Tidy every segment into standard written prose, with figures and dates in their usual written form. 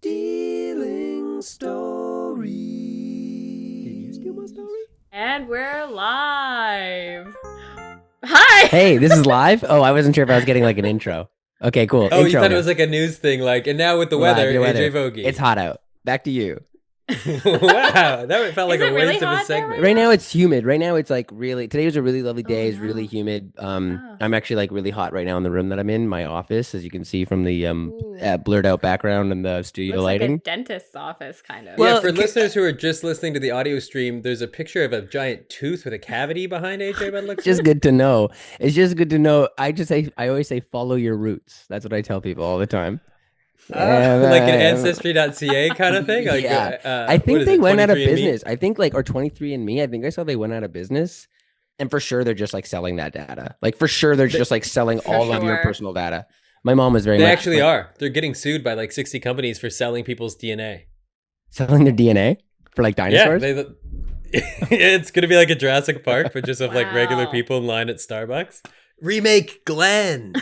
Stealing Story. Did you steal my story? And we're live. Hi. Hey, this is live? Oh, I wasn't sure if I was getting like an intro. Okay, cool. Oh, intro you thought it was like a news thing, like, and now with the Live, weather, your AJ Vaage. It's hot out. Back to you. Wow, that felt like Is a it really waste of a hot there segment. Right now it's humid. Right now it's like really, today was a really lovely day. It's no. really humid. Oh. I'm actually like really hot right now in the room that I'm in, my office, as you can see from the Ooh. blurred out background and the studio Looks lighting. like a dentist's office, kind of. Well, Yeah, for listeners who are just listening to the audio stream, there's a picture of a giant tooth with a cavity behind AJ. By the looks It's just good to know. It's just good to know. I always say follow your roots. That's what I tell people all the time. like an ancestry.ca kind of thing. Like, yeah, I think they went out of business. I think like or 23andMe. I think I saw they went out of business, and for sure they're just like selling that data. Like for sure they're just like selling all of your personal data. My mom was very. They much actually like, are. They're getting sued by like 60 companies for selling people's DNA. selling their DNA for like dinosaurs. Yeah, it's gonna be like a Jurassic Park, but just of like regular Wow. people in line at Starbucks. Remake Glenn.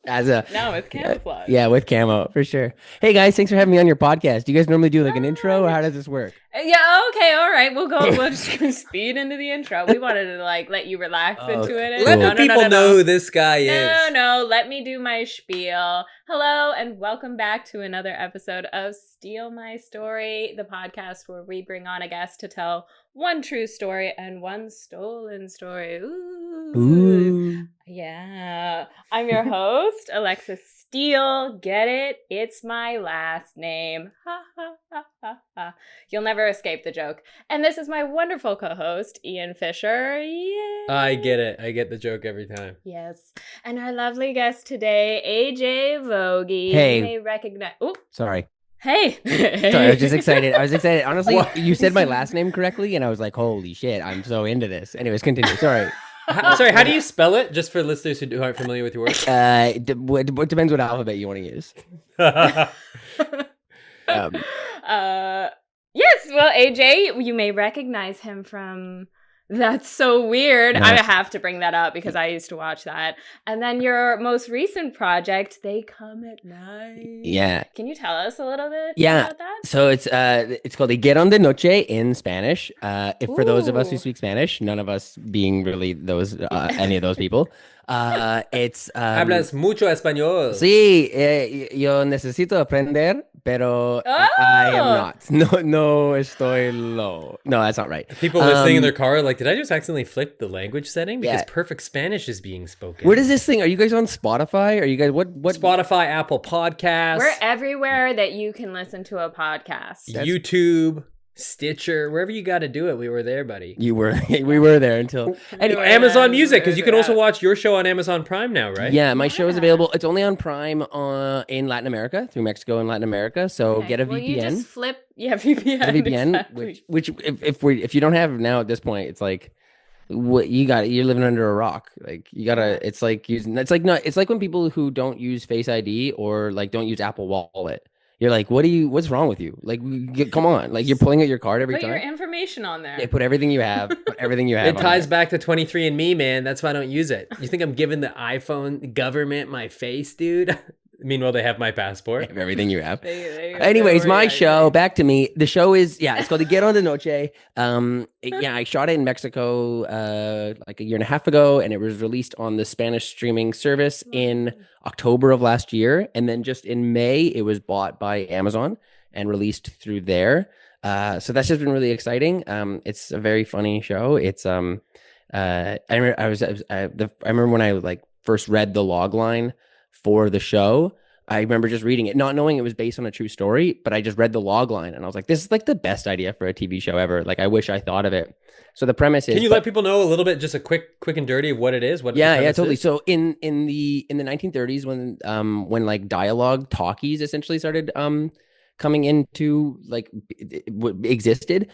As a No, it's camouflage. yeah, with camo for sure. Hey guys, thanks for having me on your podcast. Do you guys normally do like an intro, or how does this work? Yeah, okay, all right. We'll just go speed into the intro. We wanted to like let you relax into it. cool. Let No, the people know who this guy is. No, let me do my spiel. Hello, and welcome back to another episode of Steele My Story, the podcast where we bring on a guest to tell one true story and one stolen story. Ooh. Yeah. I'm your host, Alexis Steele. Get it? It's my last name. Ha ha ha ha ha. You'll never escape the joke. And this is my wonderful co-host, Ian Fisher. Yay. I get it. I get the joke every time. Yes. And our lovely guest today, AJ Vaage. Hey. You may recognize. Oh, Sorry. hey. Sorry, I was just excited. Honestly, you said my last name correctly, and I was like, holy shit, I'm so into this. Anyways, continue. Sorry. Sorry, how do you spell it? Just for listeners who aren't familiar with your work. It depends what alphabet you want to use. Yes, well, AJ, you may recognize him from That's So Weird. I have to bring that up because I used to watch that. And then your most recent project, They Come at Night. Yeah. Can you tell us a little bit Yeah. about that? So it's called llegaron de noche in Spanish. If for those of us who Ooh. speak Spanish, none of us being really those any of those people. It's Hablas mucho español. Sí, yo necesito aprender, pero I am Oh. not. No estoy lo. No, that's not right. People listening in their car are like, did I just accidentally flip the language setting? Because Yeah. perfect Spanish is being spoken. What is this thing? Are you guys on Spotify? Are you guys what? Spotify, Apple Podcasts, We're everywhere that you can listen to a podcast. YouTube, Stitcher, wherever you got to do it. We were there, buddy. You were. We were there until. And were Amazon there, Music, we because were you can also there. watch your show on Amazon Prime now, right? Yeah, my show is Yeah. available. It's only on Prime in Latin America, through Mexico and Latin America. So Okay. get a Well, VPN. you just flip. Yeah, VPN. Get a VPN, exactly. which if you don't have now at this point, it's like what you got. You're living under a rock. Like you gotta. It's like using. It's like not. It's like when people who don't use Face ID or like don't use Apple Wallet. You're like, what's wrong with you? Like, come on. Like you're pulling out your card every Put time. your information on there. They put everything you have. Put everything you have. It on ties there. back to 23andMe, man. That's why I don't use it. You think I'm giving the iPhone government my face, dude? Meanwhile, they have my passport. Everything you have. They Anyways, my yeah, show, back to me. The show is, it's called Llegaron de Noche. I shot it in Mexico like a year and a half ago, and it was released on the Spanish streaming service in October of last year. And then just in May, it was bought by Amazon and released through there. So that's just been really exciting. It's a very funny show. It's I remember when I like first read the log line for the show. I remember just reading it, not knowing it was based on a true story, but I just read the log line and I was like, this is like the best idea for a TV show ever. Like, I wish I thought of it. So the premise is... Can you let people know a little bit, just a quick and dirty of what it is? What Yeah, the premise totally. is? So in the 1930s, when like dialogue talkies essentially started coming into like existed,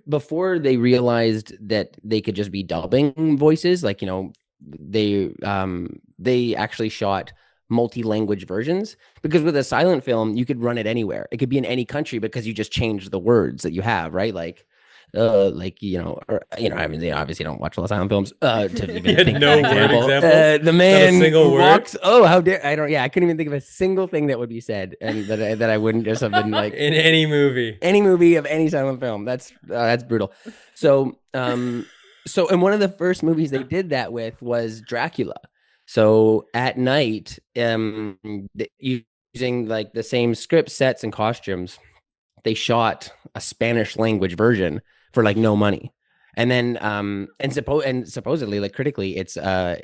before they realized that they could just be dubbing voices, like, you know, they actually shot multi-language versions, because with a silent film you could run it anywhere. It could be in any country because you just change the words that you have, right? Like like I mean, they obviously don't watch a lot of silent films. To even You had think of no an word example. examples? The man single who word? walks. Oh, how dare I don't. Yeah, I couldn't even think of a single thing that would be said, and that I wouldn't just have been like In any movie. any movie of any silent film. That's brutal. So and one of the first movies they did that with was Dracula. So at night, using like the same script, sets, and costumes, they shot a Spanish language version for like no money. And then supposedly, like, critically, it's a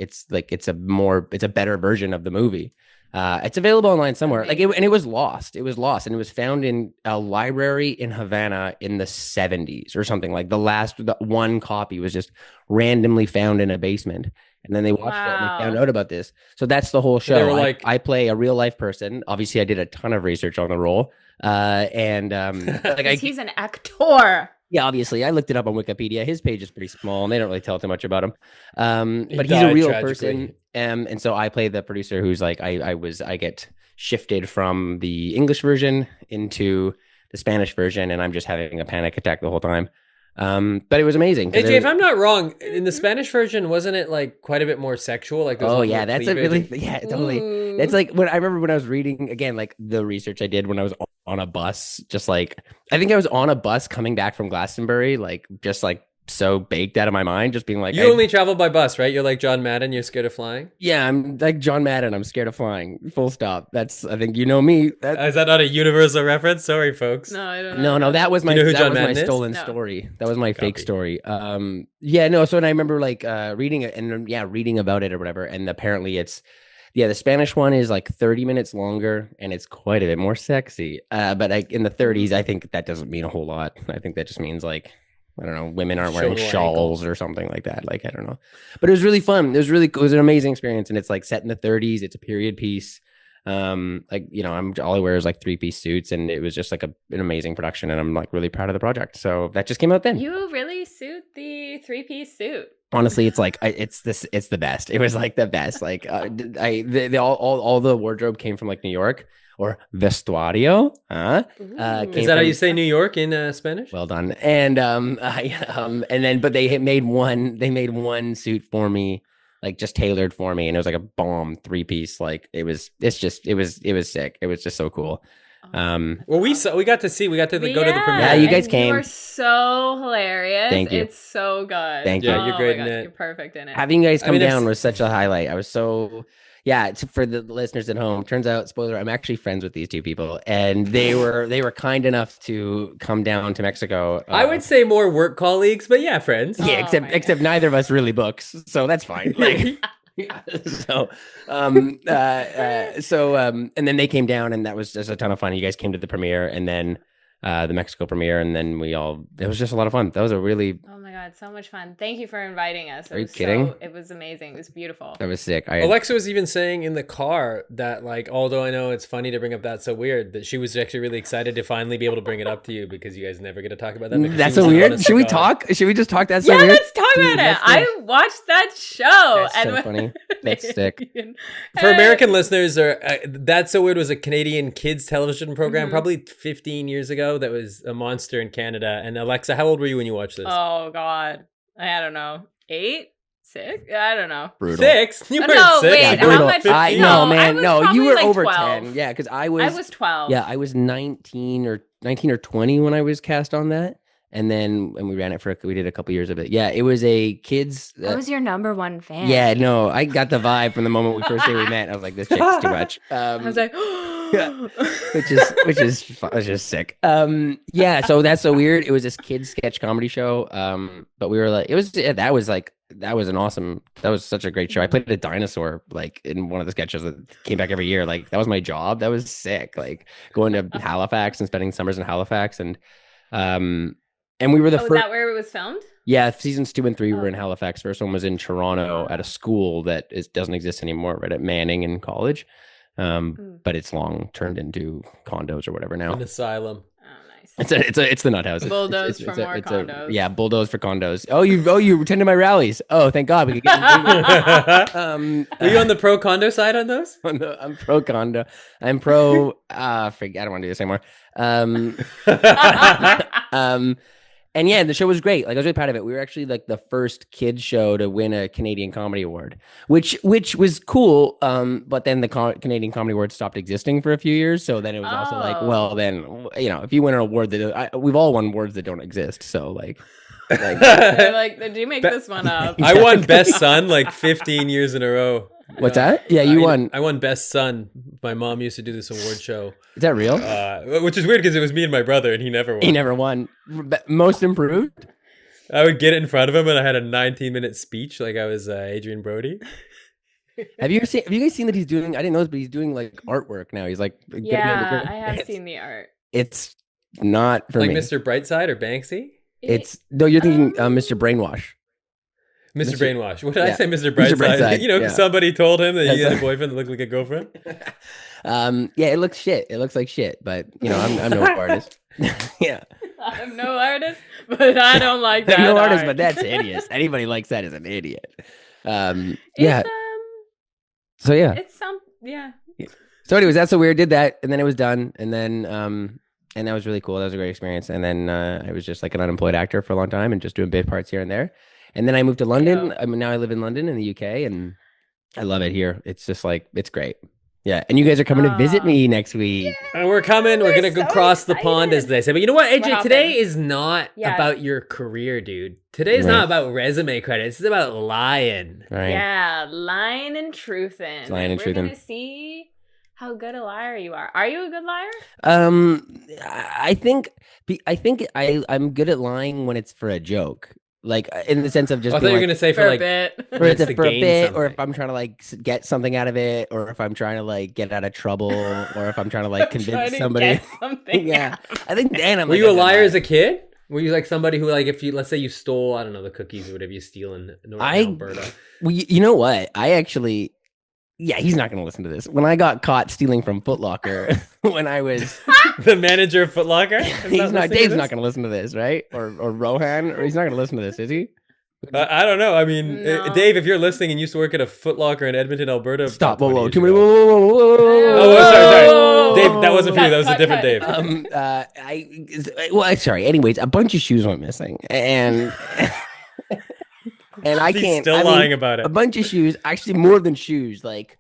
better version of the movie. It's available online somewhere. Amazing. And it was lost. It was lost, and it was found in a library in Havana in the 70s or something. Like the one copy was just randomly found in a basement. And then they watched it and they found out about this. So that's the whole show. They were like- I play a real life person. Obviously, I did a ton of research on the role. He's an actor. Yeah, obviously, I looked it up on Wikipedia. His page is pretty small, and they don't really tell too much about him. But he's a died real tragically. person, and so I play the producer who's like, I get shifted from the English version into the Spanish version, and I'm just having a panic attack the whole time. But it was amazing. AJ, if I'm not wrong, in the Spanish version, wasn't it like quite a bit more sexual? Like, there's a oh lot yeah, more that's a cleavage really totally. Ooh. It's like I remember when I was reading again, like the research I did when I was on a bus, just like I think I was on a bus coming back from Glastonbury, like just like so baked out of my mind, just being like, You only travel by bus, right? You're like John Madden. You're scared of flying. yeah, I'm like John Madden. I'm scared of flying. Full stop. That's I think you know me. Is that not a universal reference? Sorry, folks. No, I don't know. No, that was my You know who that John was my Madden is? stolen No. story. That was my fake Copy. story. Yeah, no. So and I remember like reading it and reading about it or whatever. And apparently it's the Spanish one is like 30 minutes longer and it's quite a bit more sexy. But like in the 30s, I think that doesn't mean a whole lot. I think that just means like I don't know, women aren't wearing Shoulder shawls or something like that. Like I don't know, but it was really fun. It was an amazing experience, and it's like set in the 30s. It's a period piece. Like all I wear is like 3-piece suits, and it was just like an amazing production, and I'm like really proud of the project. So that just came out then. You really suit the 3-piece suit. Honestly, it's like it's the best. It was like the best. Like all the wardrobe came from like New York or vestuario. Ooh. Came Is that how from- you say New York in Spanish? Well done. And but they had made one suit for me, like just tailored for me, and it was like a bomb 3-piece. Like it was sick. It was just so cool. Well, we got to go to the premiere. Yeah, you guys and came. You are so hilarious. Thank you. It's so good. Thank you. Yeah, you're Oh great my in gosh, it. You're perfect in it. Having you guys come mean, if- down was such a highlight. I was so for the listeners at home. Turns out, spoiler, I'm actually friends with these two people, and they were kind enough to come down to Mexico. I would say more work colleagues, but yeah, friends. yeah, Oh my except neither of us really books, so that's fine. Like, yeah, and then they came down, and that was just a ton of fun. You guys came to the premiere, and then the Mexico premiere, and then it was just a lot of fun. That was a really Oh my god, so much fun. Thank you for inviting us. Are you kidding? It was amazing. It was beautiful. that was sick. Alexa was even saying in the car that, like, although I know it's funny to bring up That's So Weird, that she was actually really excited to finally be able to bring it up to you because you guys never get to talk about that. because That's she was so an weird. honest Should we God. talk? Should we just talk? That's so Yeah, weird. let's talk Dude, about it. that's I watched that show. That's so funny. That's sick. For American listeners, That's So Weird was a Canadian kids television program Mhm. probably 15 years ago that was a monster in Canada. And Alexa, how old were you when you watched this? Oh god, I don't know, 8, 6. I don't know. Brutal. 6? You No, weren't 6. wait, Yeah, you how were brutal. much- 15. I No, no I man, was no, you probably were like over 12. 10. Yeah, because I was 12. Yeah, I was 19 or 20 when I was cast on that, and we ran it we did a couple years of it. Yeah, it was a kids. I was your number one fan. Yeah, no, I got the vibe from the moment we first day we met. I was like, this chick's too much. I was like, which is sick. Yeah, so That's So Weird. It was this kids sketch comedy show. But we were like, that was such a great show. I played a dinosaur like in one of the sketches that came back every year. Like that was my job. That was sick. Like going to Halifax and spending summers in Halifax and we were the Oh, is first. that where it was filmed? Yeah, seasons 2 and 3 were in Okay. Halifax. First one was in Toronto at a school that doesn't exist anymore, right at Manning in college. But it's long turned into condos or whatever now. An asylum. Oh, nice. It's the nut house. Bulldoze for more condos. Yeah, bulldoze for condos. Oh, you attended my rallies. Oh, thank God. We could get Were you on the pro condo side on those? I'm pro condo. I'm pro. I don't want to do this anymore. And yeah, the show was great. Like I was really proud of it. We were actually like the first kids show to win a Canadian Comedy Award, which was cool. But then the Canadian Comedy Award stopped existing for a few years. So then it was also like, well, then if you win an award that we've all won awards that don't exist. So like they're like, did you make this one up? I won Best Son like 15 years in a row. What's that? Yeah, you won. I won Best Son. My mom used to do this award show. Is that real? Which is weird because it was me and my brother, and he never won. He never won. Most improved? I would get it in front of him, and I had a 19-minute speech like I was Adrian Brody. Have you guys seen that he's doing? I didn't know this, but he's doing like artwork now. He's like, yeah, I have seen the art. It's not for like me. Mr. Brightside or Banksy. No, you're thinking Mr. Brainwash. Mr. Brainwash. What did I say, Mr. Brightside? You know, somebody told him that he had a boyfriend that looked like a girlfriend. Yeah, it looks shit. It looks like shit, but you know, I'm no artist. Yeah, I'm no artist, but I don't like that. I'm no artist, art. but that's hideous. Anybody likes that is an idiot. Yeah. So yeah, it's some yeah. So anyways, that's so weird. Did that, and then it was done, and then and that was really cool. That was a great experience. And then I was just like an unemployed actor for a long time and just doing bit parts here and there. And then I moved to London. I mean, now I live in London in the UK, and I love it here. It's just like, it's great. Yeah. And you guys are coming to visit me next week. Yeah, and we're coming. We're going to go cross the pond, as they say. But you know what, AJ? Today is not about your career, dude. Today's not about resume credits. It's about lying. Right. Yeah. Lying and truthin'. Lying and We're truthin'. going to see how good a liar you are. Are you a good liar? I think I'm good at lying when it's for a joke. Like in the sense of just. I thought you were gonna say for like a bit, or it's for a bit, or if I'm trying to like get something out of it, or if I'm trying to like get out of trouble, or if I'm trying to like convince somebody. Yeah, I think Dan. Were you a liar as a kid? Were you like somebody who like if you let's say you stole I don't know the cookies or whatever you steal in Northern Alberta? Well, you know what? I actually. Yeah, he's not going to listen to this. When I got caught stealing from Foot Locker, when I was the manager of Foot Locker, Dave's not going to listen to this, right? Or Rohan, or he's not going to listen to this, is he? I don't know. I mean, Dave, if you're listening and used to work at a Foot Locker in Edmonton, Alberta, stop! Whoa! Too many. Whoa! Oh, sorry, Dave. That wasn't for you. That was a different Dave. Sorry. Anyways, a bunch of shoes went missing, and. And I can't. Still lying about it. A bunch of shoes, actually more than shoes. Like,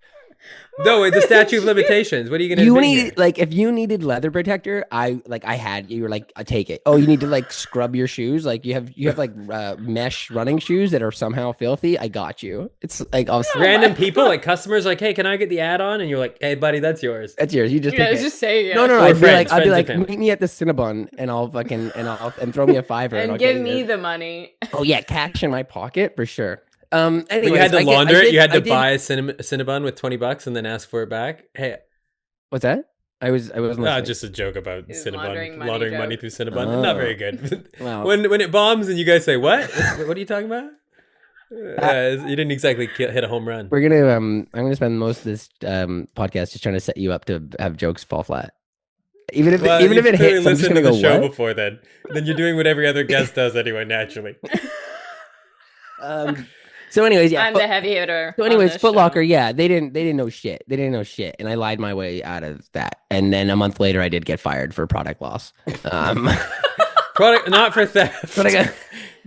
no, the statute of limitations. What are you gonna do? You need like if you needed leather protector, I had. You were like, I take it. Oh, you need to like scrub your shoes. Like you have like mesh running shoes that are somehow filthy. I got you. It's like random people, like customers, like, hey, can I get the add-on? And you're like, hey, buddy, that's yours. That's yours. You just just say no. I'd be like, meet me at the Cinnabon, and I'll fucking and throw me a $5 and give me the money. Oh yeah, cash in my pocket for sure. Anyways, you had to launder it. You had to buy a Cinnabon with $20 and then ask for it back. Hey, what's that? I wasn't. Just a joke about Cinnabon laundering money through Cinnabon. Oh. Not very good. Wow. When it bombs and you guys say what? What are you talking about? You didn't exactly hit a home run. We're gonna I'm gonna spend most of this podcast just trying to set you up to have jokes fall flat. Even if it hits, I'm just gonna go show what? Before then you're doing what every other guest does anyway, naturally. So anyways, yeah. I'm the heavy hitter. So anyways, Foot Locker, yeah, they didn't know shit. They didn't know shit, and I lied my way out of that. And then a month later, I did get fired for product loss. Product, not for theft.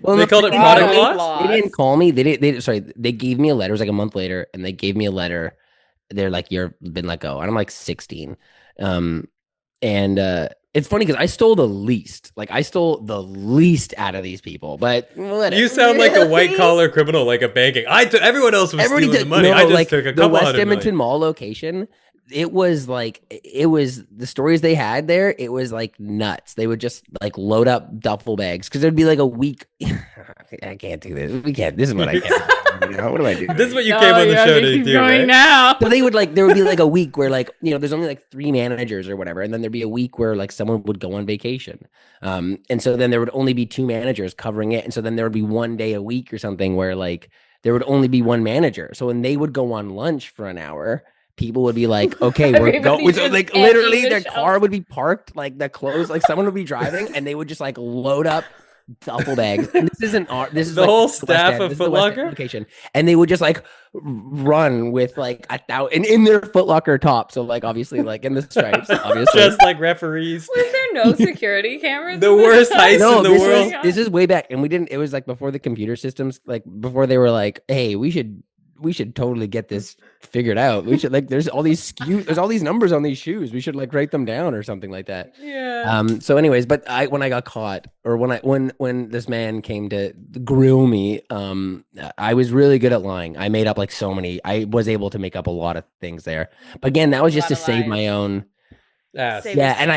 Well, they called it product loss. They didn't call me. They gave me a letter. It was like a month later, and they gave me a letter. They're like, "You've been let go," and I'm like 16. It's funny because I stole the least. Like I stole the least out of these people. But whatever. You sound like a white collar criminal, like a banking. Everyone else was stealing the money. I just took a couple the West $100 Edmonton million. Mall location. It was the stories they had there. It was like nuts. They would just like load up duffel bags because there'd be like a week. I can't do this. We can't. This is what I can't. What do I do? This is what you came on the show to do, right? Now. So there would be like a week where like, there's only like 3 managers or whatever. And then there'd be a week where like someone would go on vacation. And so then there would only be 2 managers covering it. And so then there would be 1 day a week or something where like there would only be 1 manager. So when they would go on lunch for an hour, people would be like, okay, we're going. So like literally their car would be parked, like the clothes, like someone would be driving and they would just like load up duffel bags. And this isn't this is the like whole the staff of Foot Locker location, and they would just like run with like 1,000 in their Foot Locker top. So like obviously like in the stripes, obviously just like referees. Was there there no security cameras? The worst heist in the world. This is way back, and we didn't. It was like before the computer systems, like before they were like, "Hey, we should totally get this figured out. We should like, there's all these numbers on these shoes. We should like write them down or something like that." Yeah. So, anyways, but when I got caught, or when this man came to grill me, I was really good at lying. I made up like so many. I was able to make up a lot of things there. But again, that was just to save my own. Yes. Yeah, and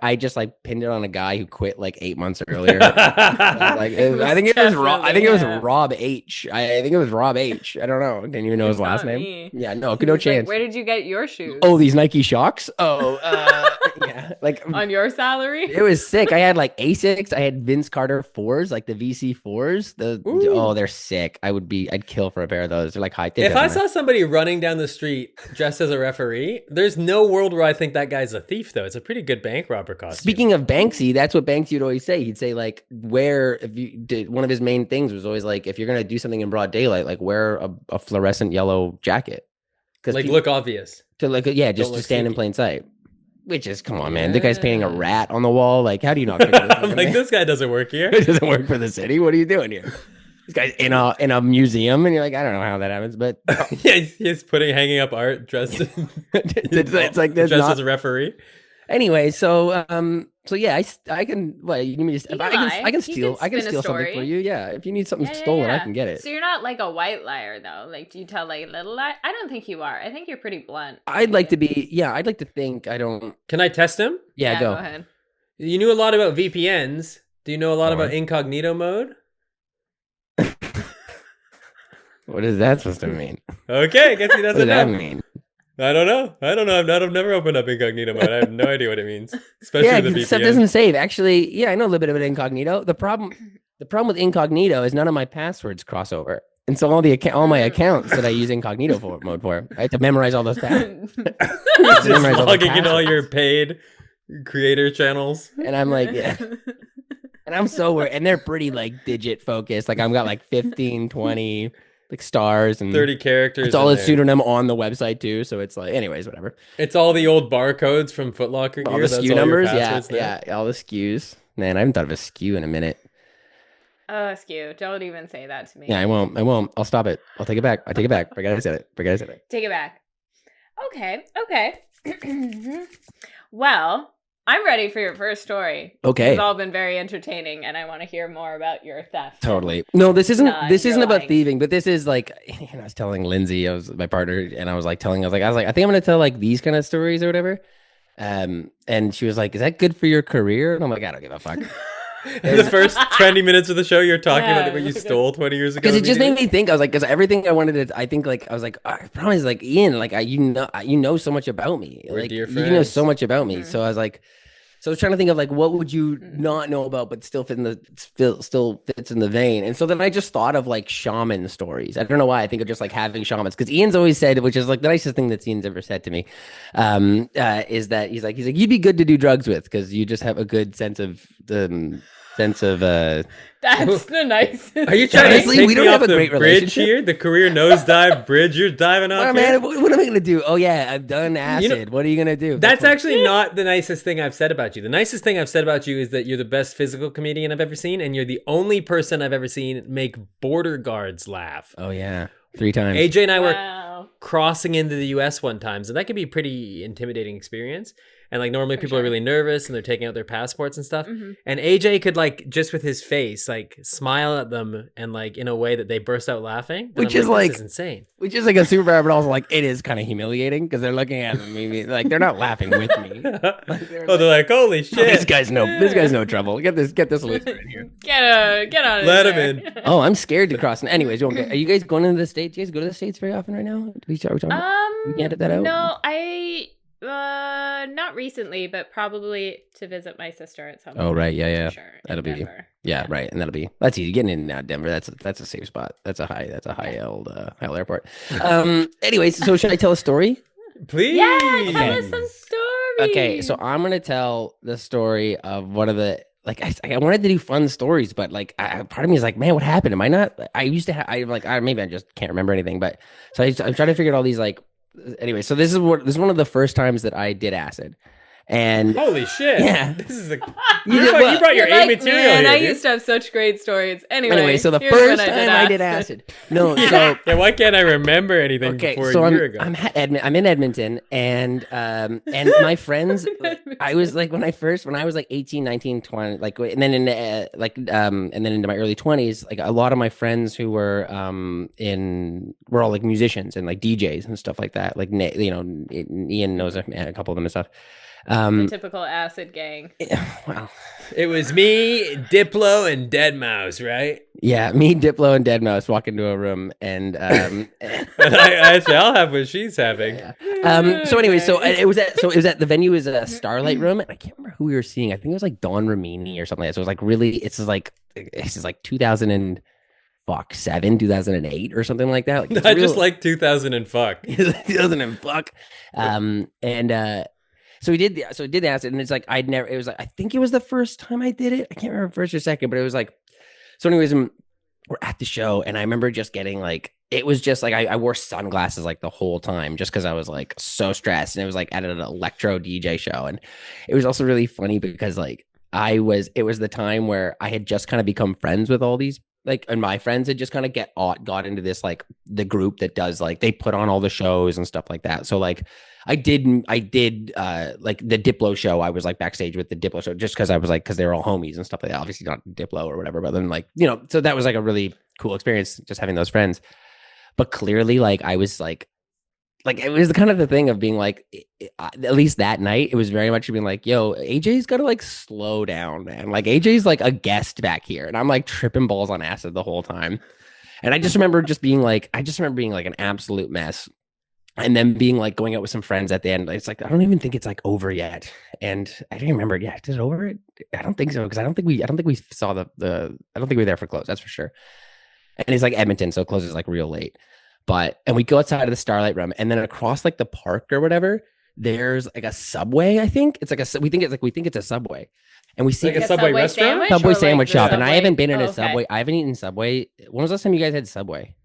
I just like pinned it on a guy who quit like 8 months earlier. I think it was Rob H. I think it was Rob H. I don't know. Didn't even know his last name. Me. Yeah, no chance. Like, where did you get your shoes? Oh, these Nike Shocks. Oh, yeah, like on your salary. It was sick. I had like Asics. I had Vince Carter 4s, like the VC 4s. They're sick. I'd kill for a pair of those. They're like high. If I saw somebody running down the street dressed as a referee, there's no world where I think that guy's a thief, though. It's a pretty good bank robber costume. Speaking of Banksy, that's what Banksy would always say. He'd say like, if you did, one of his main things was always like, if you're gonna do something in broad daylight, like wear a fluorescent yellow jacket, like look obvious just to stand in plain sight. Which is, come on, man. The guy's painting a rat on the wall. Like, how do you not? I'm like, this guy doesn't work here. It doesn't work for the city. What are you doing here? This guy's in a museum, and you're like, I don't know how that happens, but yeah, he's hanging up art dressed. It's like this, dressed as a referee. Anyway, so yeah, I can. What you need me to? I can steal something for you. Yeah, if you need something stolen, I can get it. So you're not like a white liar though. Like, do you tell like little lie? I don't think you are. I think you're pretty blunt. I'd like to be. Yeah, I'd like to think I don't. Can I test him? Yeah, go ahead. You knew a lot about VPNs. Do you know a lot about incognito mode? What is that supposed to mean? Okay, guess he doesn't know. What does that mean? I don't know. I've never opened up incognito mode. I have no idea what it means. Especially the VPN. Stuff doesn't save. Actually, yeah, I know a little bit about incognito. The problem with incognito is none of my passwords cross over. And so all my accounts that I use incognito mode for, I have to memorize all those passwords. Just logging in all your paid creator channels. And I'm like, yeah. And I'm so worried. And they're pretty like digit focused. Like I've got like 15, 20 like stars and 30 characters. It's all a pseudonym on the website too. So it's like, anyways, whatever. It's all the old barcodes from Foot Locker gear. All the SKU numbers. Yeah. All the SKUs. Man, I haven't thought of a SKU in a minute. SKU. Don't even say that to me. Yeah, I won't. I'll stop it. I'll take it back. Forget I said it. Take it back. Okay. Well, I'm ready for your first story. Okay. It's all been very entertaining, and I want to hear more about your theft. Totally. No, this isn't about thieving, but this is like, I was telling Lindsay, I was my partner, and I was like, I think I'm gonna tell like these kind of stories or whatever. And she was like, "Is that good for your career?" And I'm like, I don't give a fuck. The first 20 minutes of the show, you're talking about what you stole 20 years ago. Because it just made me think. I was like, because everything I wanted to, I think like, I was like, I promise, like Ian, like you know so much about me. We're like dear you friends. know so much about me. So I was like, so I was trying to think of like, what would you not know about, but still still fits in the vein. And so then I just thought of like shaman stories. I don't know why I think of just like having shamans, because Ian's always said, which is like the nicest thing that Ian's ever said to me, is that he's like you'd be good to do drugs with because you just have a good sense of that's the nicest. Are you trying Honestly, to take we don't me have off a the great bridge relationship here? The career nosedive bridge you're diving off man, what am I gonna do? Oh yeah, I've done acid. What are you gonna do? That's actually not the nicest thing I've said about you. The nicest thing I've said about you is that you're the best physical comedian I've ever seen, and you're the only person I've ever seen make border guards laugh. Oh yeah, 3 times. AJ and I were crossing into the US one time, so that could be a pretty intimidating experience. And like normally people are really nervous and they're taking out their passports and stuff. Mm-hmm. And AJ could like just with his face like smile at them and like in a way that they burst out laughing. Which is like this is insane. Which is like a superpower, but also like it is kind of humiliating because they're looking at me like they're not laughing with me. They're like, holy shit! This guy's no trouble. Get this loser in here. Get on. Let him in. Oh, I'm scared to cross. Anyways, are you guys going to the States? Do you guys go to the States very often right now? We talking? You can edit that out. No, not recently, but probably to visit my sister at some point. Oh right, yeah. Sure, that'll be right, and that's easy. Getting in and out of Denver, that's a safe spot. That's a high airport. Anyways, so should I tell a story? Please. Yeah, tell us some stories. Okay, so I'm gonna tell the story of one of the like I wanted to do fun stories, but like part of me is like, man, what happened? Am I not? I used to have maybe I just can't remember anything, but so I'm trying to figure out all these like. Anyway, so this is one of the first times that I did acid, And holy shit! Yeah. This is a You brought your You're A like, material man, here. I dude. used to have such great stories. Anyway, so the here's when first time I did acid. No, so Yeah, why can't I remember anything okay, before so a year ago? I'm in Edmonton, and my friends, I was like when I was like 18, 19, 20, like, and then and then into my early 20s, like a lot of my friends who were were all like musicians and like DJs and stuff like that. Like Ian knows a couple of them and stuff. the typical acid gang. Well, It was me, Diplo, and Deadmau5, right? yeah, me, Diplo, and Deadmau5 walk into a room, and And I say, I'll have what she's having. yeah. So anyway, so it was at the venue is a Starlight Room, and I can't remember who we were seeing. I think it was like Don Ramini or something like that. So it was like really, it's like 2007, 2008 or something like that. Like, I just like 2000 and fuck. 2000 and fuck. So we did the acid, and it's like it was like I think it was the first time I did it. I can't remember first or second, but it was like so. Anyways, we're at the show, and I remember just getting like it was just like I wore sunglasses like the whole time just because I was like so stressed, and it was like at an electro DJ show, and it was also really funny because like it was the time where I had just kind of become friends with all these. Like, and my friends had just kind of got into this, like the group that does like, they put on all the shows and stuff like that. So like I did like the Diplo show. I was like backstage with the Diplo show just because I was like, because they were all homies and stuff like that. Obviously not Diplo or whatever, but then like, so that was like a really cool experience just having those friends. But clearly like I was like it was the kind of the thing of being like, at least that night, it was very much being like, yo, AJ's got to like slow down, man. Like AJ's like a guest back here. And I'm like tripping balls on acid the whole time. And I just remember being like an absolute mess. And then being like going out with some friends at the end. It's like, I don't even think it's like over yet. And I don't remember. Yeah, is it over? I don't think so. Cause I don't think we saw I don't think we were there for close. That's for sure. And it's like Edmonton. So it closes like real late. And we go outside of the Starlight Room, and then across like the park or whatever, there's like a Subway. I think it's like we think it's a Subway, and we see like a Subway restaurant, Subway or sandwich like shop. And I haven't been in a okay. Subway. I haven't eaten Subway. When was the last time you guys had Subway?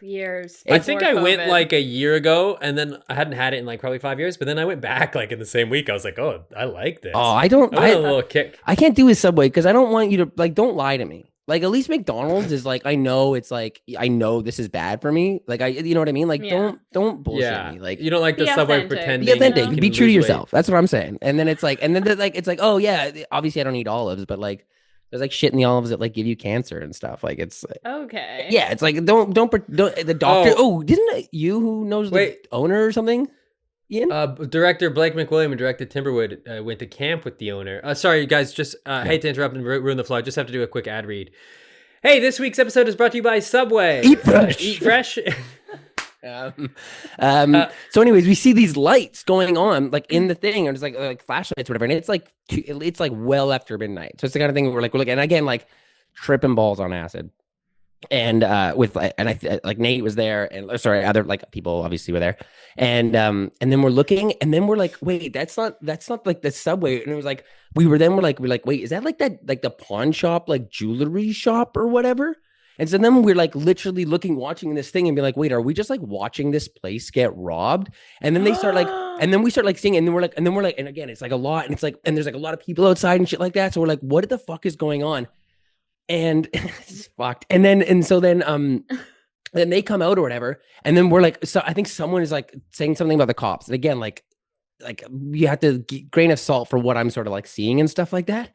Years. I think I went COVID. like a year ago, and then I hadn't had it in like probably 5 years. But then I went back like in the same week. I was like, oh, I like this. Oh, I don't. I went a little kick. I can't do a Subway because I don't want you to like. Don't lie to me. Like at least McDonald's is like I know this is bad for me. Like you know what I mean? Like don't bullshit me. Like you don't like the be Subway authentic. pretending. be authentic. you can Be true to lose yourself. That's what I'm saying. And then it's like it's like oh yeah, obviously I don't eat olives, but like there's like shit in the olives that like give you cancer and stuff. Like it's okay. yeah. It's like don't the doctor. Oh, didn't it, you who knows the owner or something? Ian? Director Blake McWilliam and director Timberwood went to camp with the owner. Sorry, guys, just hate to interrupt and ruin the flow. I just have to do a quick ad read. Hey, this week's episode is brought to you by Subway. Eat fresh. Eat fresh. So anyways, we see these lights going on like in the thing, and it's like flashlights or whatever, and it's like well after midnight. So it's the kind of thing we're looking, and again, like tripping balls on acid. And like Nate was there, and sorry, other like people obviously were there, and then we're looking, and then we're like, wait, that's not like the Subway, and it was like we're like, wait, is that like the pawn shop, like jewelry shop or whatever? And so then we're like literally watching this thing and be like, wait, are we just like watching this place get robbed? And then they start like, and then we start like seeing, and then we're like, and again, it's like a lot, and it's like, and there's like a lot of people outside and shit like that, so we're like, what the fuck is going on? And it's fucked. And then then they come out or whatever. And then we're like, so I think someone is like saying something about the cops. And again, like you have to grain of salt for what I'm sort of like seeing and stuff like that.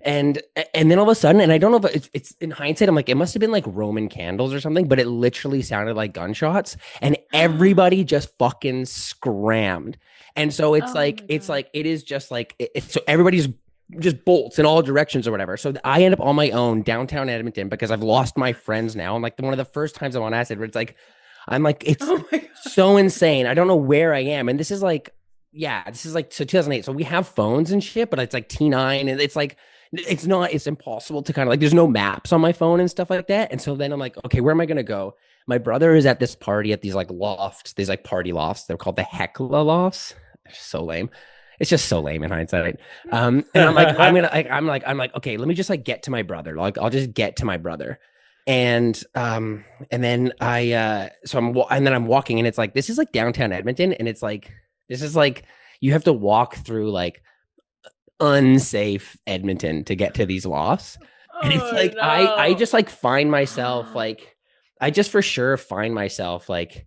And then all of a sudden, and I don't know if it's in hindsight, I'm like, it must have been like Roman candles or something, but it literally sounded like gunshots, and everybody just fucking scrammed. And so it's it is just like, so everybody's just bolts in all directions or whatever. So I end up on my own downtown Edmonton because I've lost my friends now. I'm like one of the first times I'm on acid where it's like, I'm like, it's so insane. I don't know where I am. And this is like, so 2008. So we have phones and shit, but it's like T9, and it's like, it's impossible to kind of like, there's no maps on my phone and stuff like that. And so then I'm like, okay, where am I going to go? My brother is at this party at these like lofts, these like party lofts. They're called the Heckla lofts. They're so lame. It's just so lame in hindsight. And I'm like, I'm like, okay, let me just like get to my brother. Like, I'll just get to my brother. And then I'm walking, and it's like, this is like downtown Edmonton. And it's like, this is like, you have to walk through like unsafe Edmonton to get to these lofts. And it's like, I just like find myself like, I just for sure find myself like,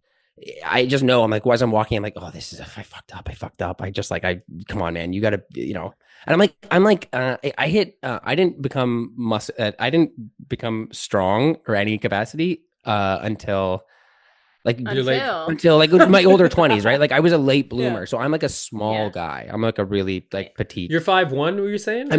I just know I'm like, as I'm walking, I'm like, oh, this is, I fucked up. I just like, come on, man, you gotta, you know, and I didn't become strong or any capacity, until like my older 20s, right? Like I was a late bloomer. So I'm like a small guy. I'm like a really like petite. You're 5'1", what were you saying?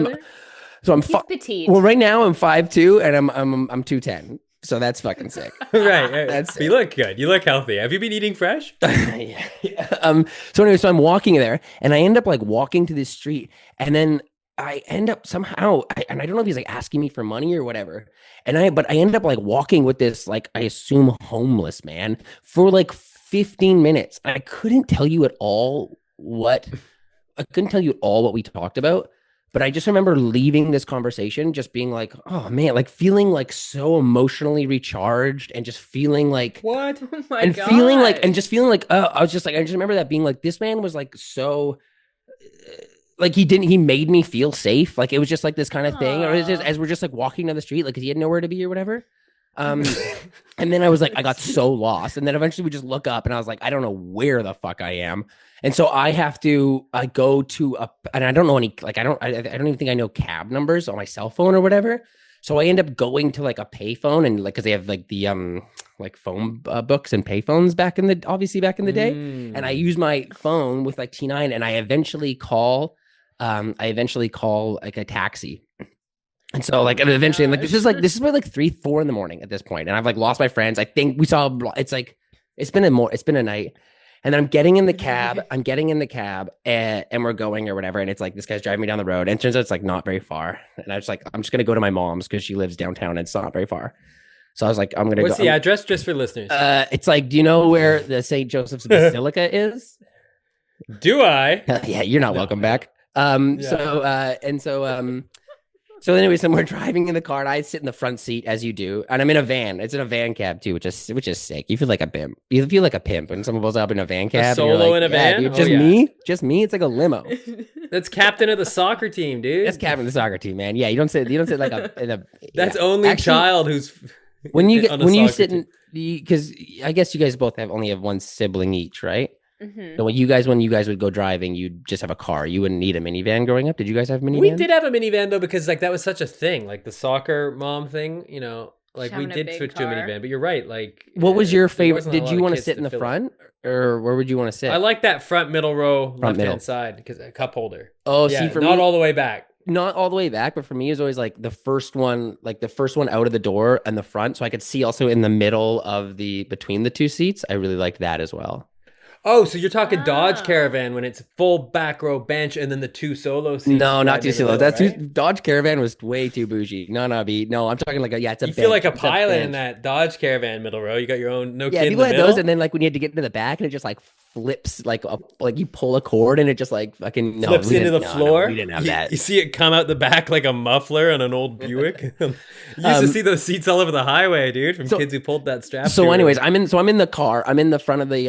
So I'm petite. Well, right now I'm 5'2" and I'm 210. So that's fucking sick. Right. That's you look good. You look healthy. Have you been eating fresh? Yeah. So anyway, so I'm walking there and I end up like walking to this street and then I end up somehow, and I don't know if he's like asking me for money or whatever. But I end up like walking with this, like, I assume homeless man for like 15 minutes. I couldn't tell you at all what we talked about. But I just remember leaving this conversation just being like, oh man, like feeling like so emotionally recharged and just feeling like what? Oh my and God. feeling like I just remember that being like, this man was like so like he made me feel safe. Like it was just like this kind of thing. Or it was just, as we're just like walking down the street, like, 'cause he had nowhere to be or whatever. And then I was like, I got so lost. And then eventually we just look up and I was like, I don't know where the fuck I am. And so I go to and I don't know any, like, I don't even think I know cab numbers on my cell phone or whatever. So I end up going to like a payphone and like, 'cause they have like the, like phone books and payphones back in the day. And I use my phone with like T9 and I eventually call like a taxi. And so like eventually like this is by like 3-4 in the morning at this point, and I've like lost my friends. I think it's been a night, and then I'm getting in the cab and we're going or whatever, and it's like this guy's driving me down the road, and it turns out it's like not very far, and I was like, I'm just gonna go to my mom's because she lives downtown and it's not very far. So I was like, What's the address just for listeners? It's like, do you know where the St. Joseph's Basilica is? Do I? Yeah, you're not welcome back. So anyway, so we're driving in the car and I sit in the front seat as you do. And I'm in a van. It's in a van cab too, which is sick. You feel like a pimp. You feel like a pimp when someone pulls up in a van cab. Solo in a van? Dude, just me. It's like a limo. That's captain of the soccer team, dude. That's captain of the soccer team, man. Yeah, you don't sit like a That's only child who's when you sit in, because I guess you guys both only have one sibling each, right? Mm-hmm. So when you guys would go driving, you'd just have a car. You wouldn't need a minivan growing up. Did you guys have minivan? We did have a minivan though, because like that was such a thing, like the soccer mom thing. You know, like we did switch to a minivan. But you're right. Like, what was your favorite? Did you want to sit in the front, or where would you want to sit? I like that front middle row, left hand side, because a cup holder. Oh, yeah, see, for not me, all the way back. Not all the way back, but for me, it was always like the first one out of the door and the front, so I could see also in the middle of between the two seats. I really liked that as well. Oh, so you're talking Dodge Caravan when it's full back row bench and then the two solo seats? No, not two solo. Dodge Caravan was way too bougie. No, I'm talking like it's a bench. You feel like a pilot in that Dodge Caravan middle row. You got your own kid in the middle. Yeah, people had those, and then like when you had to get into the back and it just like flips like you pull a cord and it just like fucking flips into the floor. We didn't have that. You see it come out the back like a muffler on an old Buick. You used to see those seats all over the highway, dude, from kids who pulled that strap. So anyways, I'm in the car. I'm in the front of the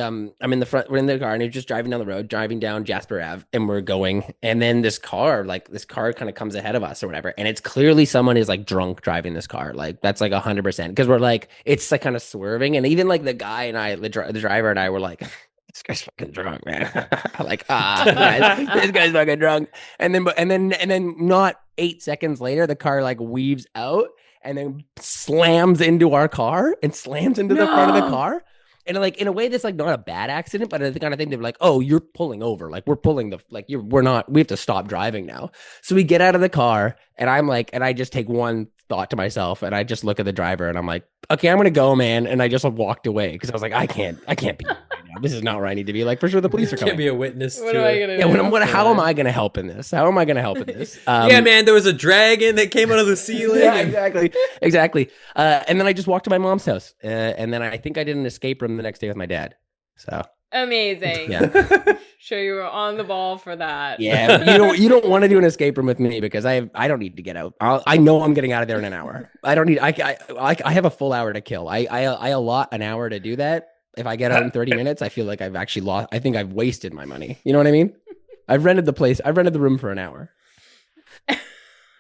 we're in the car and we're just driving down the road, driving down Jasper Ave, and we're going, and then this car kind of comes ahead of us or whatever, and it's clearly someone is like drunk driving this car. Like that's like 100%, because we're like, it's like kind of swerving, and even like the guy and I, the driver and I were like, this guy's fucking drunk, man. Like, this guy's fucking drunk. And then not 8 seconds later, the car like weaves out and then slams into our car and slams into the front of the car. And like, in a way, that's like not a bad accident, but the kind of thing they're like, oh, you're pulling over. Like, we're pulling we have to stop driving now. So we get out of the car and I'm like, and I just take one thought to myself and I just look at the driver and I'm like, okay, I'm gonna go, man. And I just walked away because I was like, I can't be right now. This is not where I need to be. Like, for sure the police are coming. Can't be a witness. What am I gonna do? How am I gonna help in this? Yeah, man, there was a dragon that came out of the ceiling. Yeah, exactly. And then I just walked to my mom's house, and then I think I did an escape room the next day with my dad. So amazing. Yeah. Sure, you were on the ball for that. Yeah, you don't want to do an escape room with me because I don't need to get out. I know I'm getting out of there in an hour. I don't need. I have a full hour to kill. I allot an hour to do that. If I get out in 30 minutes, I feel like I've actually lost. I think I've wasted my money. You know what I mean? I've rented the place. I've rented the room for an hour.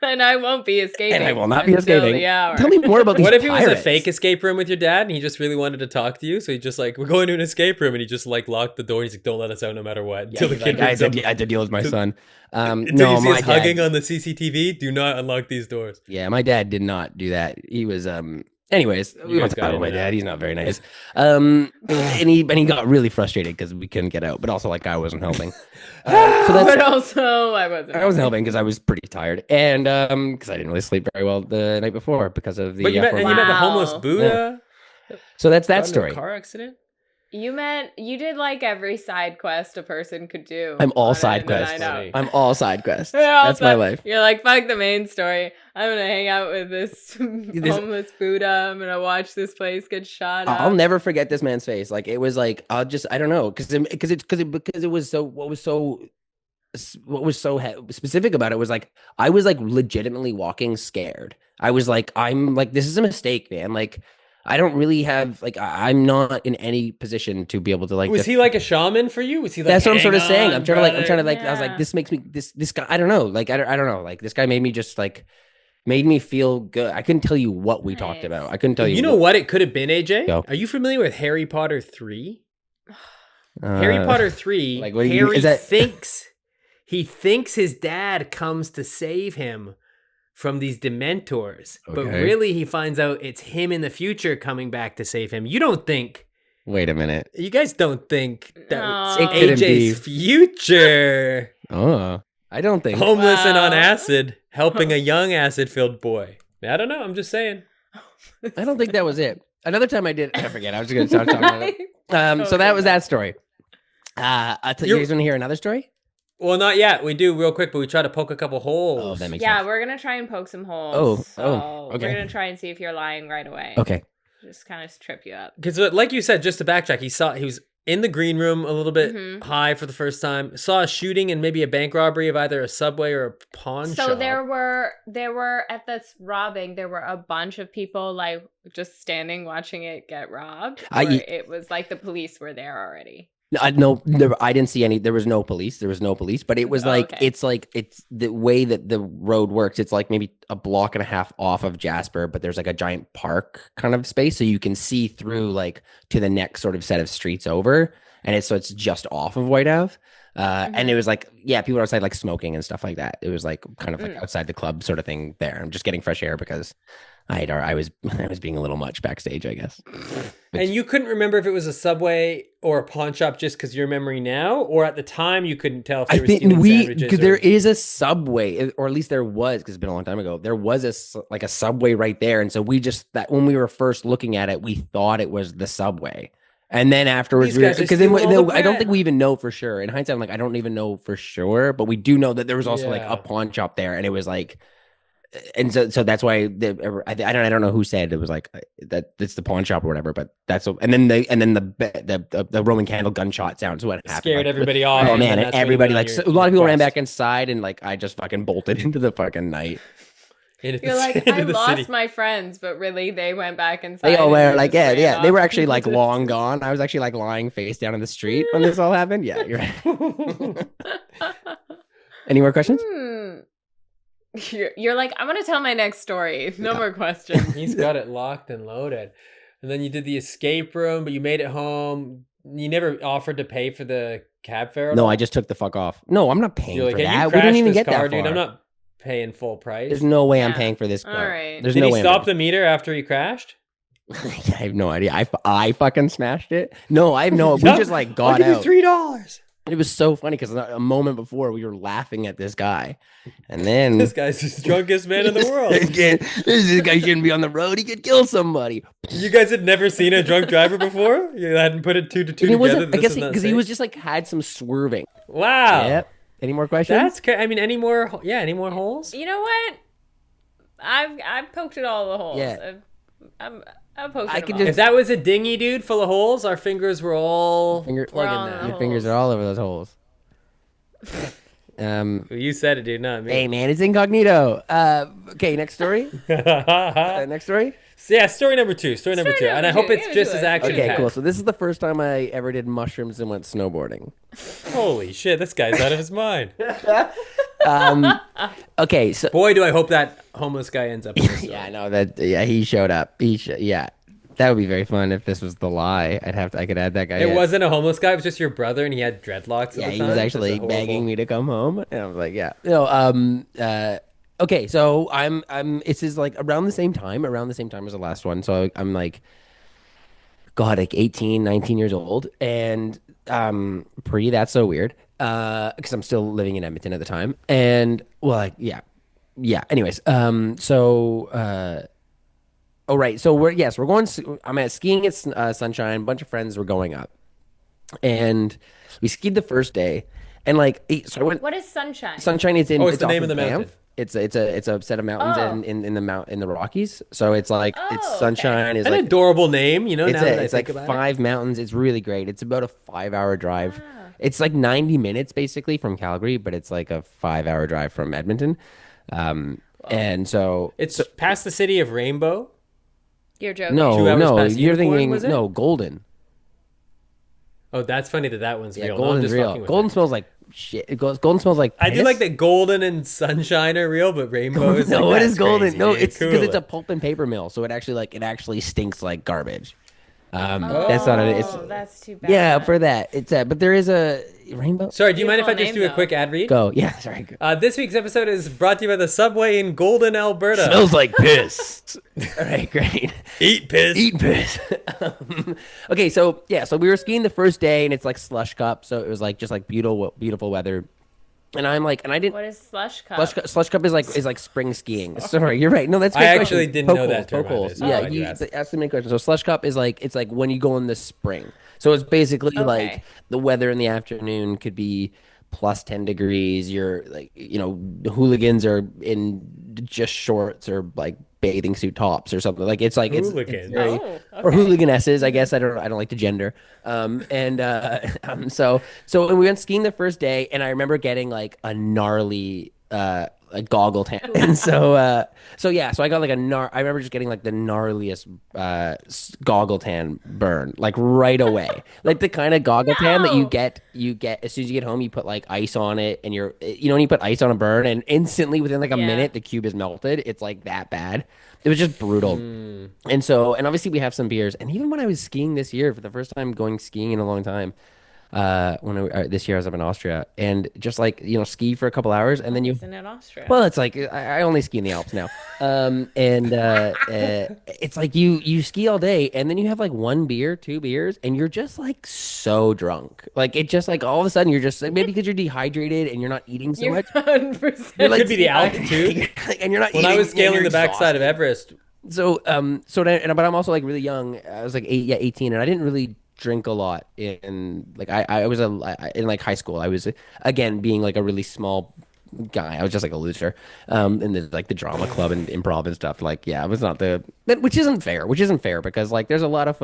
And I won't be escaping. And I will not be escaping. The hour. Tell me more about these What if it was a pirates. fake escape room with your dad and he just really wanted to talk to you? So he just like, we're going to an escape room, and he just like locked the door. He's like, don't let us out no matter what. Yeah, Until the he's kid like, I brings up. had to deal with my son. Until No, you see my us dad. hugging on the CCTV, do not unlock these doors. Yeah, my dad did not do that. He was anyways, we guys won't talk got about my in and dad. out. He's not very nice. And he got really frustrated because we couldn't get out, but also like I wasn't helping. So that's But also, I wasn't. I wasn't helping because I was pretty tired, and because I didn't really sleep very well the night before because of the. But you met the homeless Wow. Buddha. So that's that Got into a story. car accident. You did like every side quest a person could do. I'm all on side it, and quests. I know. I'm all side quests. You're all That's my side- life. You're like, fuck the main story. I'm gonna hang out with this homeless Buddha. I'm gonna watch this place get shot up. I'll never forget this man's face. Like it was like I don't know because it was so what was so specific about it was like I was like legitimately walking scared. I was like I'm like this is a mistake, man. Like I don't really have like I'm not in any position to be able to like. Was he like a shaman for you? Was he like? That's what I'm sort of "Hang saying. on, I'm trying to brother." like. I was like, this makes me this guy. I don't know. Like I don't know. Like this guy made me just like made me feel good. I couldn't tell you what we talked Nice. about. I couldn't tell you. You know what it could have been, AJ? Go. Are you familiar with Harry Potter 3? Harry Potter 3. like, what do you- Harry is that- thinks his dad comes to save him from these dementors, but Okay. really he finds out it's him in the future coming back to save him. You don't think? Wait a minute. You guys don't think that No. it's It couldn't be. AJ's future, Oh, I don't think. homeless and on Wow. acid, helping a young acid-filled boy? I don't know. I'm just saying. I don't think that was it. Another time I did. I forget. I was just gonna start talking about it. So that was that story. You guys want to hear another story? Well, not yet. We do real quick, but we try to poke a couple holes. Oh, that makes Yeah, sense. we're gonna try and poke some holes. Oh, okay. We're gonna try and see if you're lying right away. Okay. Just kind of trip you up. Because, like you said, just to backtrack, he was in the green room a little bit Mhm. high for the first time. Saw a shooting and maybe a bank robbery of either a Subway or a pawn So shop. there were at this robbing, there were a bunch of people like just standing watching it get robbed. Or it was like the police were there already. No, I didn't see any. There was no police. There was no police. But it was like okay. it's the way that the road works. It's like maybe a block and a half off of Jasper, but there's like a giant park kind of space, so you can see through like to the next sort of set of streets over, and it's just off of White Ave. And it was like, yeah, people were outside like smoking and stuff like that. It was like kind of like outside the club sort of thing there. I'm just getting fresh air because I was being a little much backstage, I guess. And you couldn't remember if it was a Subway or a pawn shop just because your memory now, or at the time you couldn't tell if they I were think stealing sandwiches. because there is a Subway, or at least there was, because it's been a long time ago. There was a Subway right there, and so we just that when we were first looking at it, we thought it was the Subway. And then afterwards, These guys are because stealing all the I don't bread. think we even know for sure. In hindsight, I'm like, I don't even know for sure, but we do know that there was also like Yeah. a pawn shop there, and it was like, and so that's why I don't know who said it was like that it's the pawn shop or whatever, but and then the Roman candle gunshot sounds what happened. Scared Like, everybody off. Oh and man, then and that's when you everybody went like on a lot of people ran quest back inside, and like I just fucking bolted into the fucking night. into You're the- like, into I the lost city. my friends, but really they went back inside. They all and were you like, just yeah, ran they were off actually like into the long distance. gone. I was actually like lying face down in the street when this all happened. Yeah, you're right. Any more questions? You're like, I'm gonna tell my next story. No more questions. He's got it locked and loaded. And then you did the escape room, but you made it home. You never offered to pay for the cab fare. at No, all? I just took the fuck off. No, I'm not paying You're like, for "Hey, you that. We crashed didn't even this get car, that far. dude. I'm not paying full price. There's no way I'm Yeah. paying for this All car. right. There's Did no he way. stop the meter after he crashed? I have no idea. I fucking smashed it. No, I have no. We just like got I'll out. give you $3. It was so funny because a moment before we were laughing at this guy, and then This guy's the drunkest man in the world. This guy shouldn't be on the road. He could kill somebody. You guys had never seen a drunk driver before? You hadn't put it two to two And it together? wasn't. that I this guess is not because he safe? was just like had some swerving. Wow. Yep. Any more questions? That's I mean, any more holes? You know what? I've poked at all the holes. Yeah. I've poked I at can them all. If that was a dinghy, dude, full of holes, our fingers were all Finger- plugging We're all in that. the Your fingers are all over those holes. You said it, dude, not me. Hey, man, it's incognito. Okay, next story. Next story. Yeah, story number two. And I hope it's just as action. Okay, cool. So this is the first time I ever did mushrooms and went snowboarding. Holy shit, this guy's out of his mind. Okay, so boy, do I hope that homeless guy ends up in this story. yeah, I know that. Yeah, he showed up. Yeah, that would be very fun if this was the lie. I could add that guy. It wasn't a homeless guy. It was just your brother, and he had dreadlocks. Yeah, at the he time. was actually begging me to come home, and I was like, yeah. No, okay, so I'm this is like around the same time as the last one. So I'm like, God, like 18, 19 years old, and that's so weird. Because I'm still living in Edmonton at the time, and well, like, yeah. Anyways, oh right, so we're going. I'm at skiing at Sunshine. A bunch of friends were going up, and we skied the first day, and like, so I went. What is Sunshine? Sunshine is in. Oh, it's it's the off name of the Banff. mountain. It's a set of mountains in the Rockies. So it's like it's Oh, Sunshine is An like adorable name, you know. it's Now that I it's think like about 5 mountains. It's really great. It's about a 5-hour drive. Ah. It's like 90 minutes basically from Calgary, but it's like a 5-hour drive from Edmonton. And so it's past the city of Rainbow. You're joking. 2 hours no, past you're Unicorn, thinking was it? no Golden. Oh, that's funny that one's Yeah, real. No, I'm Golden's just real. fucking with Golden you. smells like shit. Golden smells like I do piss. like that Golden and Sunshine are real, but Rainbow is No, like, what that's is Golden? crazy, No, dude. it's because Cool it's a it. pulp and paper mill, so it actually stinks like garbage. That's not it. It's That's too bad. yeah for that. It's but there is a rainbow. Sorry, do you mind if I Beautiful just name, do a though. quick ad read? Go. Yeah, sorry. Go. This week's episode is brought to you by the Subway in Golden, Alberta. Smells like piss. All right, great. Eat piss. Eat piss. Okay, so yeah, so we were skiing the first day, and it's like slush cup, so it was like just like beautiful weather. And I'm like, and I didn't. What is slush cup? Slush cup is like spring skiing. Sorry, you're right. No, that's a I good actually question. didn't know that Poke term holes. either, so I'm Yeah, glad you asked. asked me a question. So slush cup is like it's like when you go in the spring. So it's basically like the weather in the afternoon could be plus 10 degrees. You're like, hooligans are in just shorts or like bathing suit tops or something. Like it's like it's Hooligans. very, Oh, or okay. hooliganesses. I guess I don't like to gender. So we went skiing the first day, and I remember getting like a gnarly like goggle tan, and so I got like I remember just getting like the gnarliest goggle tan burn like right away, like the kind of goggle tan that you get as soon as you get home. You put like ice on it, and when you put ice on a burn, and instantly within like a minute the cube is melted. It's like that bad. It was just brutal. And obviously we have some beers, and even when I was skiing this year for the first time going skiing in a long time, this year I was up in Austria, and just like ski for a couple hours, and then you Isn't it Austria? well, it's like I only ski in the Alps now, it's like you ski all day, and then you have like 1 beer, 2 beers, and you're just like so drunk. Like it just like all of a sudden you're just like, maybe because you're dehydrated and you're not eating so You're much. 100%. It could be the altitude. And you're not When eating. I was and scaling you're the backside of exhausted. Everest, But I'm also like really young. I was like 18, and I didn't really drink a lot in like I was in like high school. I was again being like a really small guy. I was just like a loser in the drama club and improv and stuff. Like yeah, it was not which isn't fair because like there's a lot of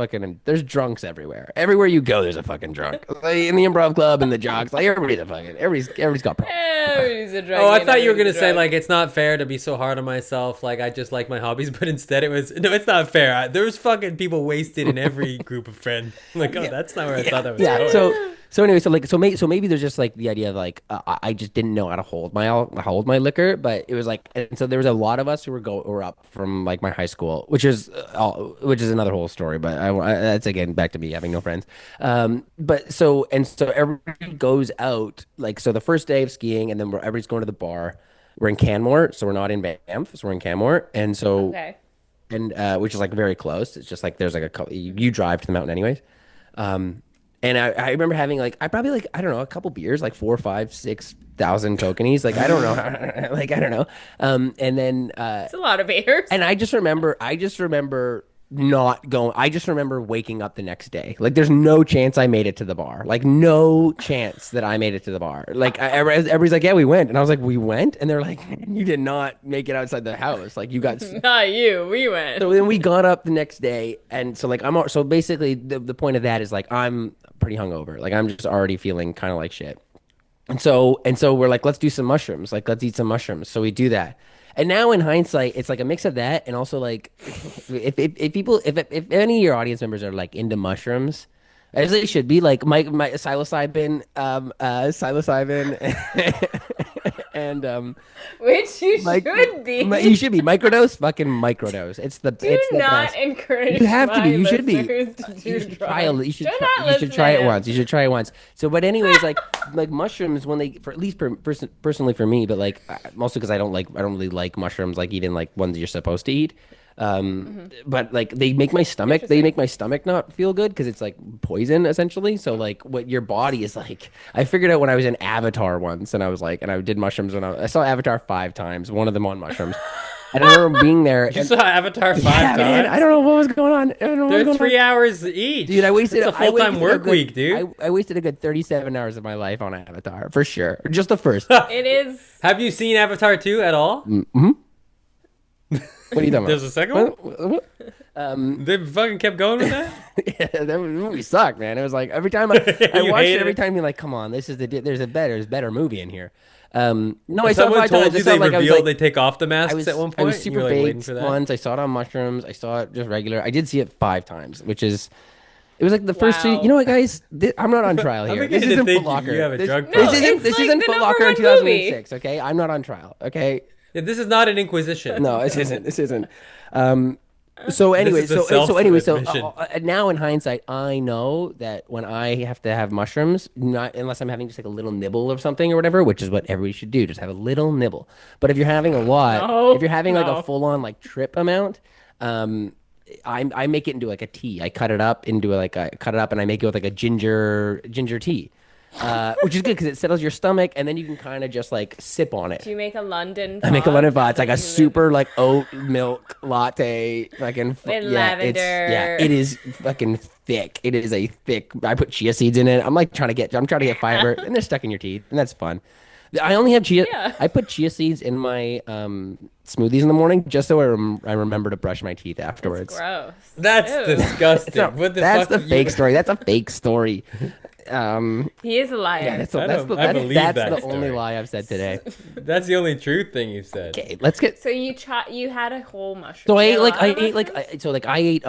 there's drunks everywhere you go. There's a fucking drunk like, in the improv club and the jocks. Like everybody's got problems. Everybody's a drug. oh, I thought you were gonna say like it's not fair to be so hard on myself. Like I just like my hobbies, but instead it was no, it's not fair. There's fucking people wasted in every group of friends. Like that's not where I thought that was Yeah. going. So anyway, so maybe there's just like the idea of like I just didn't know how to hold my liquor, but it was like, and so there was a lot of us who were up from like my high school, which is another whole story. But that's again back to me having no friends. But so everybody goes out like so the first day of skiing, and then everybody's going to the bar. We're in Canmore, so we're not in Banff, so we're in Canmore, and so and which is like very close. It's just like there's like a couple, you drive to the mountain anyways. And I remember having like I don't know, a couple beers, like 4, 5, 6,000 tokenies. Like I don't know, like I don't know. And then It's a lot of beers. and I just remember not going. I just remember waking up the next day. Like there's no chance I made it to the bar. Like no chance that I made it to the bar. Like everybody's like, yeah, we went, and I was like, we went, and they're like, you did not make it outside the house. Like you got. Not you. We went. So then we got up the next day, and so like so basically the point of that is like I'm pretty hungover. Like I'm just already feeling kind of like shit. And so we're like, let's do some mushrooms. Like, let's eat some mushrooms. So we do that. And now in hindsight, it's like a mix of that and also like if people if any of your audience members are like into mushrooms, as they should be, like my psilocybin, psilocybin and Which you like should be. you should be microdose, fucking microdose. It's the Do it's the not best. encourage You have to be. my You should be. listeners to do You should try a, drugs. you should Do try, not you should try it listen. once. You should try it once. So, but anyways, like mushrooms when they for at least personally for me, but like mostly because I don't really like mushrooms, like even like ones you're supposed to eat. But like they make my stomach not feel good because it's like poison essentially. So like what your body is like, I figured out when I was in Avatar once, and I was like, and I did mushrooms when I saw Avatar 5 times, one of them on mushrooms. And I remember being there. You saw Avatar 5 times? Man, I don't know what was going on. I don't know what was They're going 3 on. hours each. Dude, I wasted It's a full-time work week, dude. I wasted a good 37 hours of my life on Avatar, for sure. Just the first. It is. Have you seen Avatar 2 at all? What are you talking about? There's a second one? What? They fucking kept going with that? Yeah, that movie sucked, man. It was like every time I You watched hated it, every it? time you're like, come on, there's a better movie in here. No, I saw it Someone 5 told times. you I saw they it like I was revealed like, they take off the masks at one point? I was and super you were, like, waiting baked for that? once. I saw it on mushrooms. I saw it just regular. I did see it 5 times, which is. It was like the first Wow. two. You know what, guys? I'm not on trial I'm here. beginning This to isn't think Foot Locker. you have a This, drug this problem. isn't it's this like isn't the Foot number Locker in one 2006. Okay, I'm not on trial. Okay, Yeah, this is not an inquisition. no, this isn't. This isn't. So anyway, This is a so self-admission. now in hindsight, I know that when I have to have mushrooms, not unless I'm having just like a little nibble of something or whatever, which is what everybody should do, just have a little nibble. But if you're having a lot, No, if you're having like no. a full on like trip amount, I make it into like a tea. I cut it up into cut it up and I make it with like a ginger tea. Which is good because it settles your stomach, and then you can kind of just like sip on it. Do you make a London? I make a London fog? fog. It's like a super like oat milk latte, fucking lavender. It is fucking thick. It is a thick. I put chia seeds in it. I'm trying to get fiber, and they're stuck in your teeth, and that's fun. I only have chia. Yeah. I put chia seeds in my smoothies in the morning just so I remember to brush my teeth afterwards. Gross. That's Ew. disgusting. No, What the that's fuck the fake story. That's a fake story. He is a liar. Yeah, that's I don't- the, I that's, believe that's that the only story. lie I've said today. That's the only true thing you said. Okay, let's get. So you had a whole mushroom. So I You ate had a like lot I of ate like mushrooms? so like I ate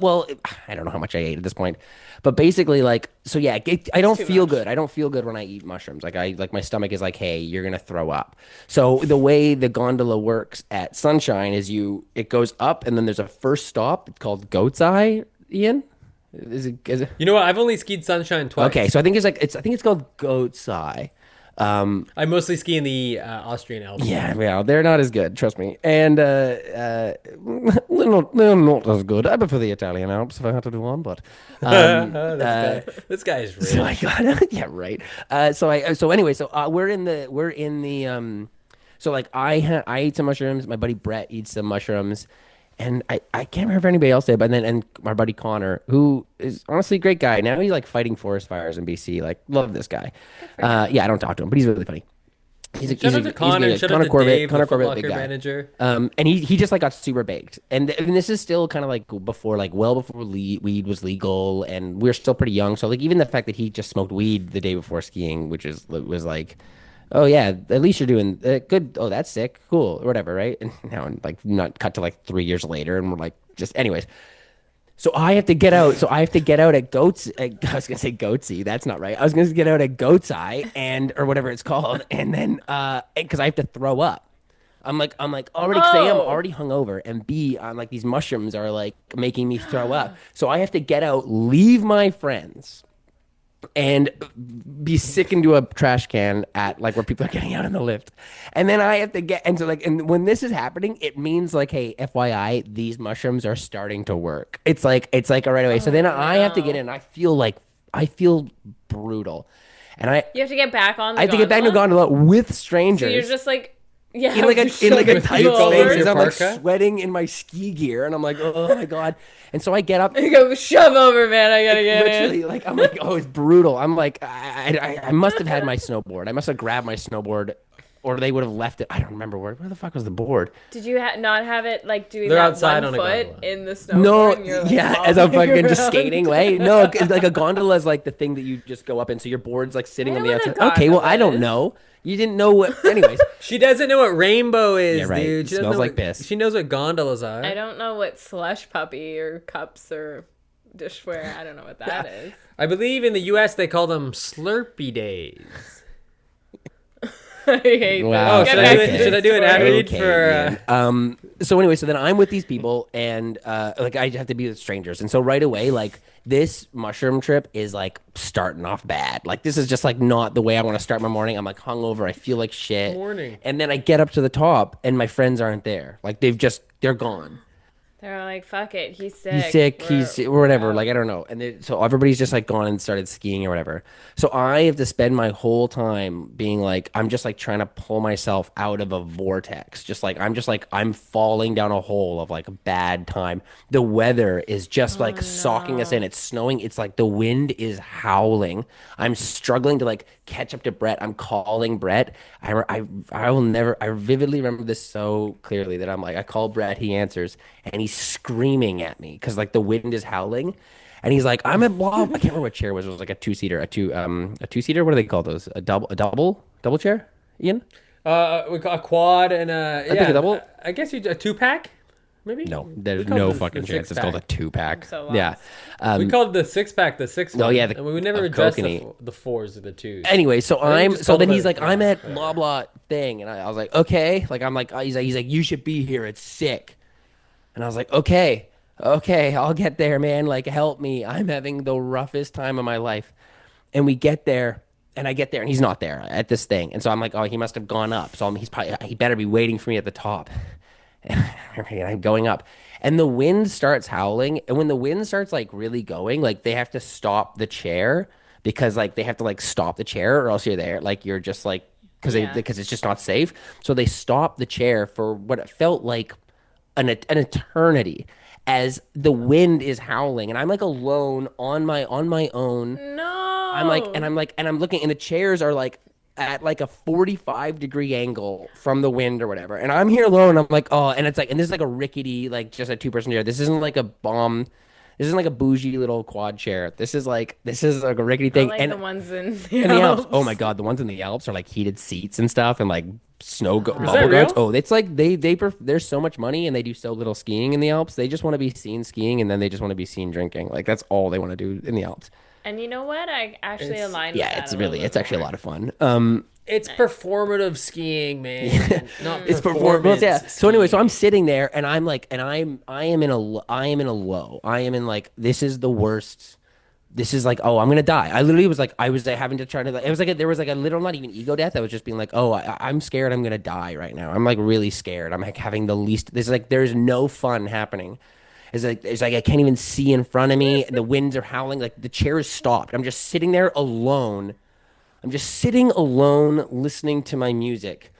well I don't know how much I ate at this point, but basically like so yeah I don't too feel much. good. I don't feel good when I eat mushrooms. Like my stomach is like, hey, you're gonna throw up. So the way the gondola works at Sunshine is it goes up and then there's a first stop. It's called Goat's Eye. Ian, is it? You know what? I've only skied Sunshine twice. Okay, so I think it's called Goat's Eye. I mostly ski in the Austrian Alps. Yeah, well, they're not as good, trust me. And they're not as good. I prefer the Italian Alps if I had to do one, but This guy is rich. so I got yeah, right. We're in the so like I ate some mushrooms. My buddy Brett eats some mushrooms. And I can't remember if anybody else did, but then my buddy Connor, who is honestly a great guy. Now he's like fighting forest fires in BC. Like, love this guy. Yeah, I don't talk to him, but he's really funny. Shout out to Connor. Shout out to Corbett, Dave, Connor the Foot Corbett, Locker big guy. manager. And he just like got super baked. And this is still kind of like before, like well before weed was legal, and we are still pretty young. So like even the fact that he just smoked weed the day before skiing, which was like, oh yeah, at least you're doing good. Oh, that's sick, cool, or whatever, right? And now I'm like not cut to like 3 years later, and we're like just anyways. So I have to get out. So I have to get out at Goats. I was gonna say Goatsy. That's not right. I was gonna get out at Goat's Eye or whatever it's called, and then because I have to throw up. I'm like already because A, I'm already hungover, and B, I'm like these mushrooms are like making me throw up. So I have to get out, leave my friends, and be sick into a trash can at like where people are getting out in the lift. And then I have to get and when this is happening, it means like, hey, FYI, these mushrooms are starting to work. It's like right away. So then I have to get in. I feel brutal. And You have to get back on the I have to get back in the gondola with strangers. So you're just like, yeah, in like a tight over. space, Your and I'm like parka? sweating in my ski gear, and I'm like, oh my god. And so I get up, You go shove over, man. I gotta get literally, in. like I'm like, oh, it's brutal. I'm like, I must have had my snowboard. I must have grabbed my snowboard or they would have left it. I don't remember where the fuck was the board. Did you not have it like doing They're that outside one on a foot gondola. in the snowboard? No, and you're, like, yeah, as I'm fucking just around? skating away. No, like a gondola is like the thing that you just go up in, so your board's like sitting I on know the what a outside. Okay, well, I gondola don't is. know. You didn't know what. Anyways, She doesn't know what rainbow is, Yeah, right. dude. It She doesn't smells know like what- piss. She knows what gondolas are. I don't know what slush puppy or cups or dishware. I don't know what that is. I believe in the U.S. they call them Slurpee days. I hate Wow. Oh, this. should Get I do back it- to should I do an the ad story. read? for, man. So anyway, so then I'm with these people, and like I have to be with strangers, and so right away, like this mushroom trip is like starting off bad. Like this is just like not the way I want to start my morning. I'm like hungover. I feel like shit. Morning. And then I get up to the top, and my friends aren't there. Like they're gone. They're like, fuck it. He's sick. He's sick. Or whatever. out. Like I don't know. And so everybody's just like gone and started skiing or whatever. So I have to spend my whole time being like, I'm just like trying to pull myself out of a vortex. Just like I'm falling down a hole of like a bad time. The weather is just like socking us in. It's snowing. It's like the wind is howling. I'm struggling to like catch up to Brett. I'm calling Brett. I will never. I vividly remember this so clearly that I'm like, I call Brett. He answers, and he's screaming at me because like the wind is howling, and he's like, I'm at blah. I can't remember what chair it was. It was like a two-seater, a two-seater. What do they call those? A double chair, Ian? We call a quad and a think a double- I guess you a 2-pack, maybe. No, there's We call no it the fucking chance. It's six-pack. called a two-pack. so Yeah. lost. We called the 6-pack the 6. Oh, yeah, and we never of addressed kokanee. the 4s or the 2s. Anyway, so I think I'm we just so called then it he's a- like, I'm yeah, at whatever. blah blah thing, and I was like, okay, like I'm like, he's like, you should be here. It's sick, and I was like, okay, I'll get there, man. Like, help me. I'm having the roughest time of my life, and we get there. And I get there, and he's not there at this thing. And so I'm like, oh, he must have gone up. So he better be waiting for me at the top. And I'm going up, and the wind starts howling. And when the wind starts like really going, like they have to stop the chair because like they have to like stop the chair, or else you're there. Like you're just like because it's just not safe. So they stop the chair for what it felt like an eternity as the wind is howling, and I'm like alone on my own. No. I'm looking, and the chairs are like at like a 45-degree angle from the wind or whatever. And I'm here alone. I'm like, oh, and it's like, and this is like a rickety, like just a 2-person chair. This isn't like a bomb. This isn't like a bougie little quad chair. This is like a rickety I thing. like And the ones in in the Alps. Oh my God, the ones in the Alps are like heated seats and stuff, and like bubble that goats. real? Oh, it's like there's so much money, and they do so little skiing in the Alps. They just want to be seen skiing, and then they just want to be seen drinking. Like that's all they want to do in the Alps. And you know what? I actually align with Yeah, that it's a little really, bit it's actually a more. lot of fun. It's performative skiing, man. Not It's performance. yeah. So anyway, so skiing. I'm sitting there, and I'm like, and I am in a low. I am in like, this is the worst. This is like, oh, I'm gonna die. I literally was like, I was having to try to. Like, it was like there was like a literal, not even ego death. I was just being like, oh, I'm scared. I'm gonna die right now. I'm like really scared. I'm like having the least. This is like there's no fun happening. It's like I can't even see in front of me. And the winds are howling. Like the chair is stopped. I'm just sitting there alone. I'm just sitting alone listening to my music,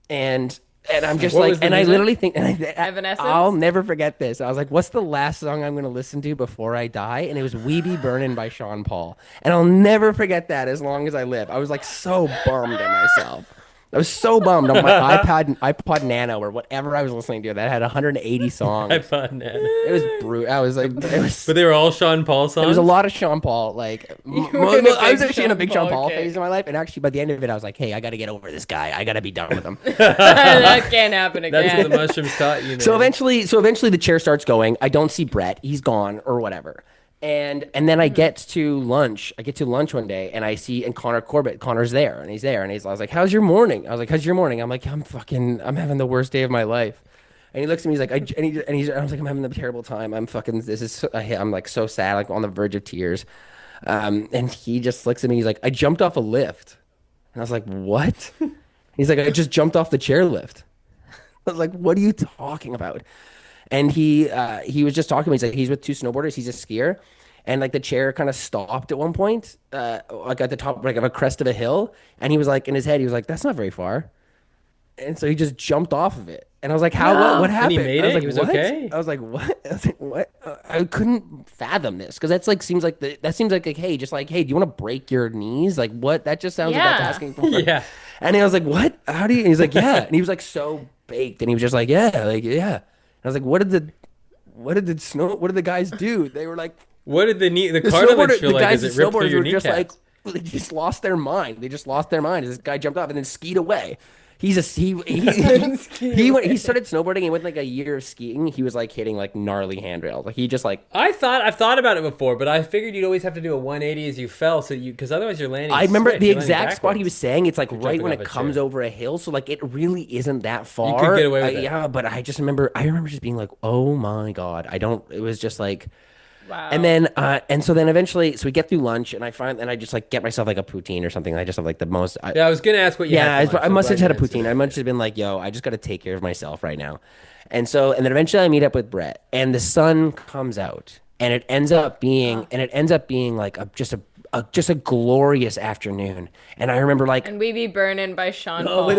and I'm just What like, was the and I music? literally think, Evanescence? I'll never forget this. I was like, what's the last song I'm going to listen to before I die? And it was "We Be Burnin'" by Sean Paul, and I'll never forget that as long as I live. I was like so bummed at myself. I was so bummed on my iPod Nano or whatever I was listening to that had 180 songs. iPod Nano. It was brutal. I was like, But they were all Sean Paul songs. there was a lot of Sean Paul. Like, were in a I was big actually in a Sean big Sean Paul Paul kick. phase in my life, and actually by the end of it, I was like, hey, I got to get over this guy. I got to be done with him. That can't happen again. That's what the mushrooms taught you, man. So eventually the chair starts going. I don't see Brett. He's gone or whatever. And then I get to lunch. I get to lunch one day, and I see Connor Corbett. Connor's there, and he's there, and I was like, "How's your morning?" I was like, "How's your morning?" I'm like, I'm having the worst day of my life." And he looks at me. He's like, I was like, I'm having a terrible time. I'm like so sad, like on the verge of tears. And he just looks at me. He's like, I jumped off a lift, and I was like, what? He's like, I just jumped off the chairlift. I was like, what are you talking about? And he was just talking to me. He's like, he's with 2 snowboarders. He's a skier. And like the chair kind of stopped at one point, like at the top like of a crest of a hill. And he was like, in his head, he was like, that's not very far. And so he just jumped off of it. And I was like, how? What happened? And he made I was it? like, He was what? okay? I was like, what? I was like, what? I couldn't fathom this because that's like seems like that seems like hey, just like hey, do you want to break your knees? Like what? That just sounds like that's Yeah. asking for. Yeah. And I was like, what? How do you? And he's like, yeah. And he was like so baked, and he was just like, yeah, like yeah. And I was like, what did the guys do? They were like, What did the cartilage feel the like guys, as the it ripped through snowboarders your were just kneecaps? like, they just lost their mind. They just lost their mind. This guy jumped off and then skied away. He started snowboarding and went like a year of skiing. He was like hitting like gnarly handrails. Like he just like I've thought about it before, but I figured you'd always have to do a 180 as you fell, so because otherwise you're landing. I remember switch, the you're landing exact spot he backwards. was saying. It's like You're right jumping when off it a comes chair. over a hill, so like it really isn't that far. You could get away with it. Yeah, but I remember just being like, oh my god, it was just like. Wow. And then, so then eventually, so we get through lunch, and I just like get myself like a poutine or something. I just have like the most. Yeah, I was gonna ask what you had. For lunch. I I'm must have glad had a you answered poutine. it. I must have been like, yo, I just got to take care of myself right now. And then eventually I meet up with Brett, and the sun comes out, and it ends up being like just a glorious afternoon. And I remember like. And We Be Burnin' by Sean Oh, Paul. but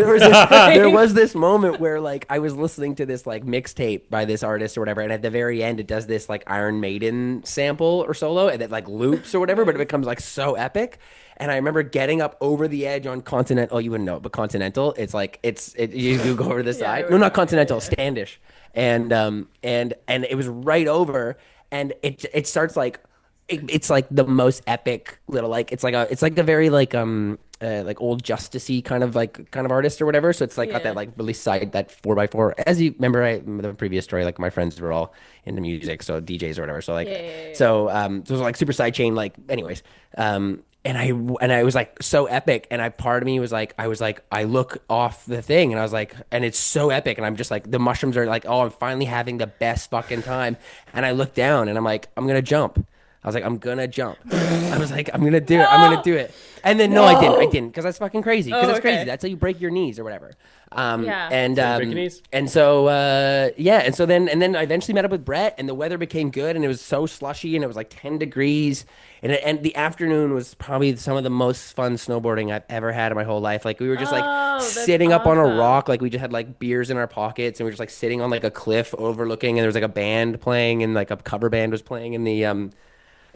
there was this moment where like I was listening to this like mixtape by this artist or whatever, and at the very end it does this like Iron Maiden sample or solo, and it like loops or whatever, but it becomes like so epic. And I remember getting up over the edge on Continental. Oh, you wouldn't know, but Continental, it's like you go over the side. No, not Continental, Standish, and it was right over, and it starts like. It's like the most epic little like it's like a very like old justicey kind of artist or whatever. So it's like got that like really side that 4x4. As you remember, the previous story, like my friends were all into music, so DJs or whatever. So like so it was like super sidechain. Like anyways, and I was like so epic, and part of me was like I look off the thing and I was like, and it's so epic, and I'm just like the mushrooms are like, oh, I'm finally having the best fucking time, and I look down and I'm like, I'm gonna jump. I was like, I'm gonna jump. I was like, I'm gonna do it. I'm gonna do it. And then no, I didn't, because that's fucking crazy. Because it's crazy. That's how you break your knees or whatever. Yeah. And break your knees? and so then I eventually met up with Brett, and the weather became good, and it was so slushy, and it was like 10 degrees, and the afternoon was probably some of the most fun snowboarding I've ever had in my whole life. Like we were just like sitting up on a rock, like we just had like beers in our pockets, and we were just like sitting on like a cliff overlooking, and there was like a band playing, and like a cover band was playing in the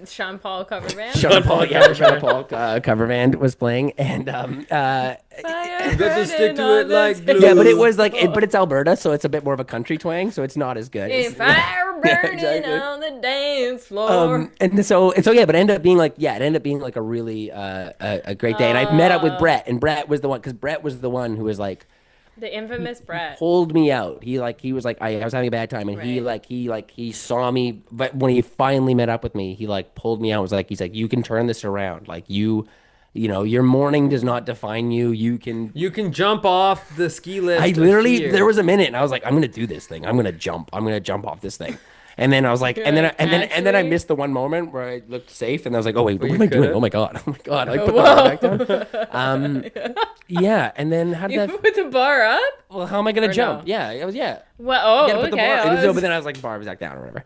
Sean Paul cover band. Sean Paul cover band was playing, and You got to stick to it like glue. yeah, but it was like, but it's Alberta, so it's a bit more of a country twang, so it's not as good. Fire burning exactly. on the dance floor. And so yeah, but it ended up being like a really a great day, and I met up with Brett, and Brett was the one, because Brett was the one who was like. The infamous Brett. Pulled me out. He was like, I was having a bad time, and he saw me, but when he finally met up with me, he like pulled me out. He's like, you can turn this around. Like you know, your morning does not define you. You can jump off the ski lift. I literally, there was a minute, and I was like, I'm gonna do this thing. I'm gonna jump off this thing. And then I was like, and then I missed the one moment where I looked safe, and I was like, oh wait, what am I doing? Oh my god! I put the bar back down. Yeah, and then how did You that? put the bar up? Well, how am I gonna jump? No? Yeah, it was Well, oh, You gotta put the okay. bar. But then I was like, bar was back down or whatever.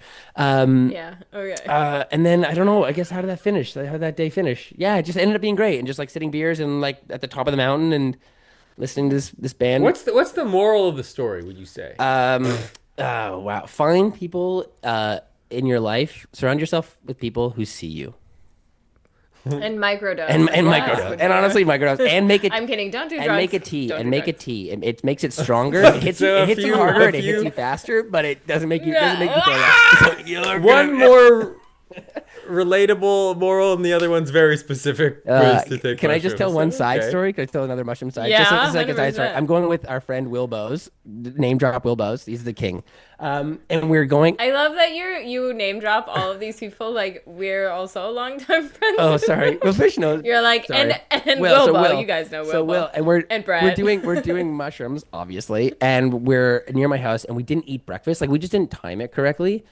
Yeah, okay. And then I don't know. I guess how did that finish? How did that day finish? Yeah, it just ended up being great, and just like sitting beers and like at the top of the mountain and listening to this band. What's the moral of the story? Would you say? Oh wow! Find people in your life. Surround yourself with people who see you. And microdose. And microdose. And honestly, microdose. And make it. I'm kidding. Don't do drugs. And make a tea. Don't And do make a drugs. tea. And it makes it stronger. It hits So you harder, and it hits you faster, but it doesn't make you. Doesn't make you throw up. So you're One more relatable moral, and the other one's very specific. Ways to take Can I just tell mushrooms. one side Okay. story? Can I tell another mushroom side? Yeah, just a second side 100%. story. I'm going with our friend Will Bose. Name drop Will Bose. He's the king. And we're going. I love that you name drop all of these people. Like, we're also longtime friends. Oh, sorry. Well, Fish knows. You're like, Sorry. and Will, so Wilbo. Will. You guys know Wilbo. So Will, and we're Brett. we're doing mushrooms, obviously, and we're near my house, and we didn't eat breakfast. Like we just didn't time it correctly,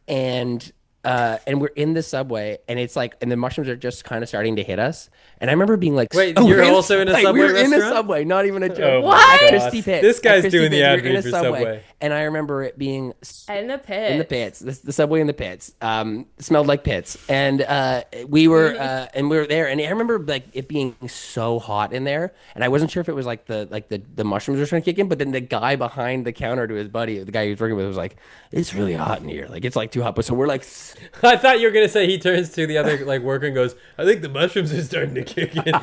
and and we're in the subway, and it's like, and the mushrooms are just kind of starting to hit us. And I remember being like, Wait, "Oh, you're we're also in a like, Subway we're in a restaurant? subway, not even a joke. Oh What? my At God. Christie Pits. This At guy's Christie doing the Pits, we ad were in read a for subway, Subway. and I remember it being In the pit. in the pits, the subway in the pits, smelled like pits, and we were there, and I remember like it being so hot in there, and I wasn't sure if it was like the mushrooms were trying to kick in, but then the guy behind the counter to his buddy, the guy he was working with, was like, "It's really hot in here, like it's like too hot." But so we're like, I thought you were gonna say he turns to the other like worker and goes, "I think the mushrooms are starting to kick in."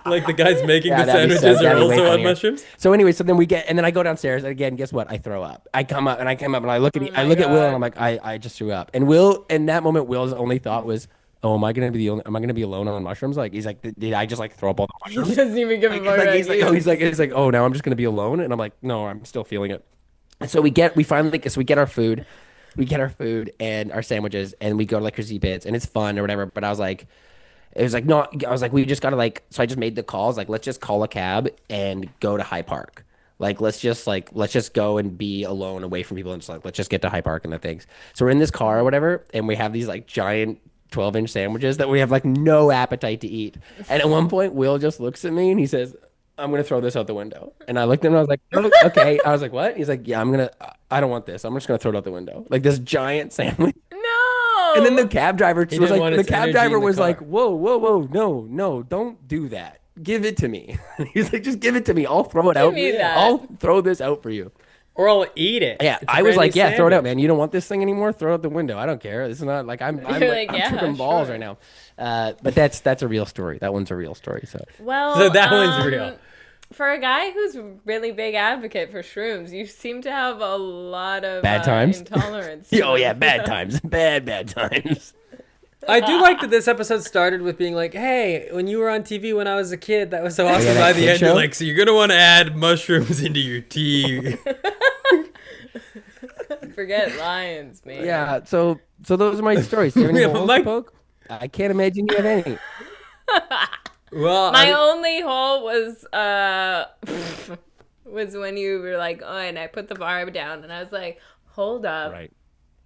Like the guys making the that'd be sandwiches are that'd be way also on funnier. mushrooms. So anyway, so then and then I go downstairs, and again, guess what? I throw up. I come up and I look at my Will, God. and I'm like, I just threw up. And Will, in that moment, Will's only thought was, "Oh, am I gonna be alone on mushrooms?" Like he's like, "Did I just like throw up all the He mushrooms?" doesn't even give a fuck Like, about he's like, you. oh, now I'm just gonna be alone, and I'm like, no, I'm still feeling it. And so we get our food, and our sandwiches, and we go to like Chrissy Pits, and it's fun or whatever. But I was like, we just gotta like, so I just made the calls, like, let's just call a cab and go to High Park. Like, let's just go and be alone away from people, and just like, let's just get to High Park and the things. So we're in this car or whatever, and we have these like giant 12-inch sandwiches that we have like no appetite to eat. And at one point, Will just looks at me and he says, "I'm gonna throw this out the window." And I looked at him and I was like, "Oh, okay." I was like, "What?" He's like, "Yeah, I don't want this. I'm just gonna throw it out the window." Like this giant sandwich. No. And then the cab driver He was didn't like, want the its cab energy driver in the was car. like, "Whoa, no, don't do that. Give it to me." He's like, "Just give it to me. I'll throw it out. me that. I'll throw this out for you." Or I'll eat it. Yeah, It's a I was brand like, new "Yeah, throw it out, sandwich. man. You don't want this thing anymore? Throw it out the window. I don't care. This is not like I'm You're like, I'm yeah, tripping balls sure. right now." But that's a real story. That one's a real story. So Well, So that one's real. For a guy who's a really big advocate for shrooms, you seem to have a lot of Bad times? intolerance. oh yeah, bad times, bad times. I do like that this episode started with being like, "Hey, when you were on TV when I was a kid, that was so awesome." that By the kid end, you're show? like, "So you're gonna want to add mushrooms into your tea." Forget lions, man. Yeah. So those are my stories. Do you have any Yeah, holes my- to poke? I can't imagine you have any. Well, My only hole was was when you were like, "Oh," and I put the bar down, and I was like, "Hold up, Right.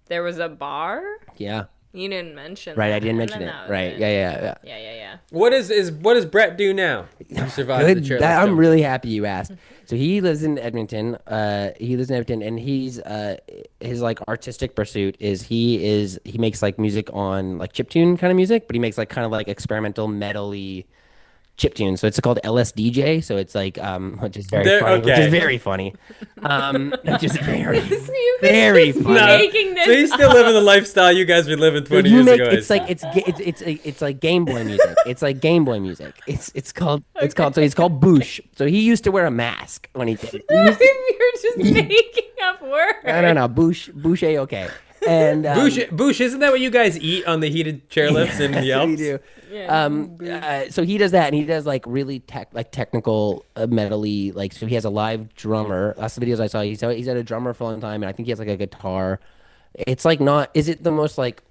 there was a bar." Yeah. You didn't mention. Right. that, I didn't and mention then it. that was Right. it. Yeah. Yeah. what does Brett do now? You survived the Good. chairlift I'm jump. really happy you asked. So he lives in Edmonton. And he's his like artistic pursuit is he makes like music on like chiptune kind of music, but he makes like kind of like experimental metal-y chiptune. So it's called LSDJ. So it's like which is very There- funny. Which okay. is very funny. Which is very You very just funny. making this So he's still living the lifestyle you guys were living 20 You years make ago. it's like it's like Game Boy music. It's like Game Boy music. It's called Boosh. So he used to wear a mask when he did it. He used to- You're just making up words. no, Boosh okay. And Boosh, isn't that what you guys eat on the heated chairlifts in the Alps? we do. Yeah, So he does that, and he does like really technical metal-y, like, so he has a live drummer. That's the videos I saw. He's had a drummer for a long time, and I think he has like a guitar. It's like not. Is it the most like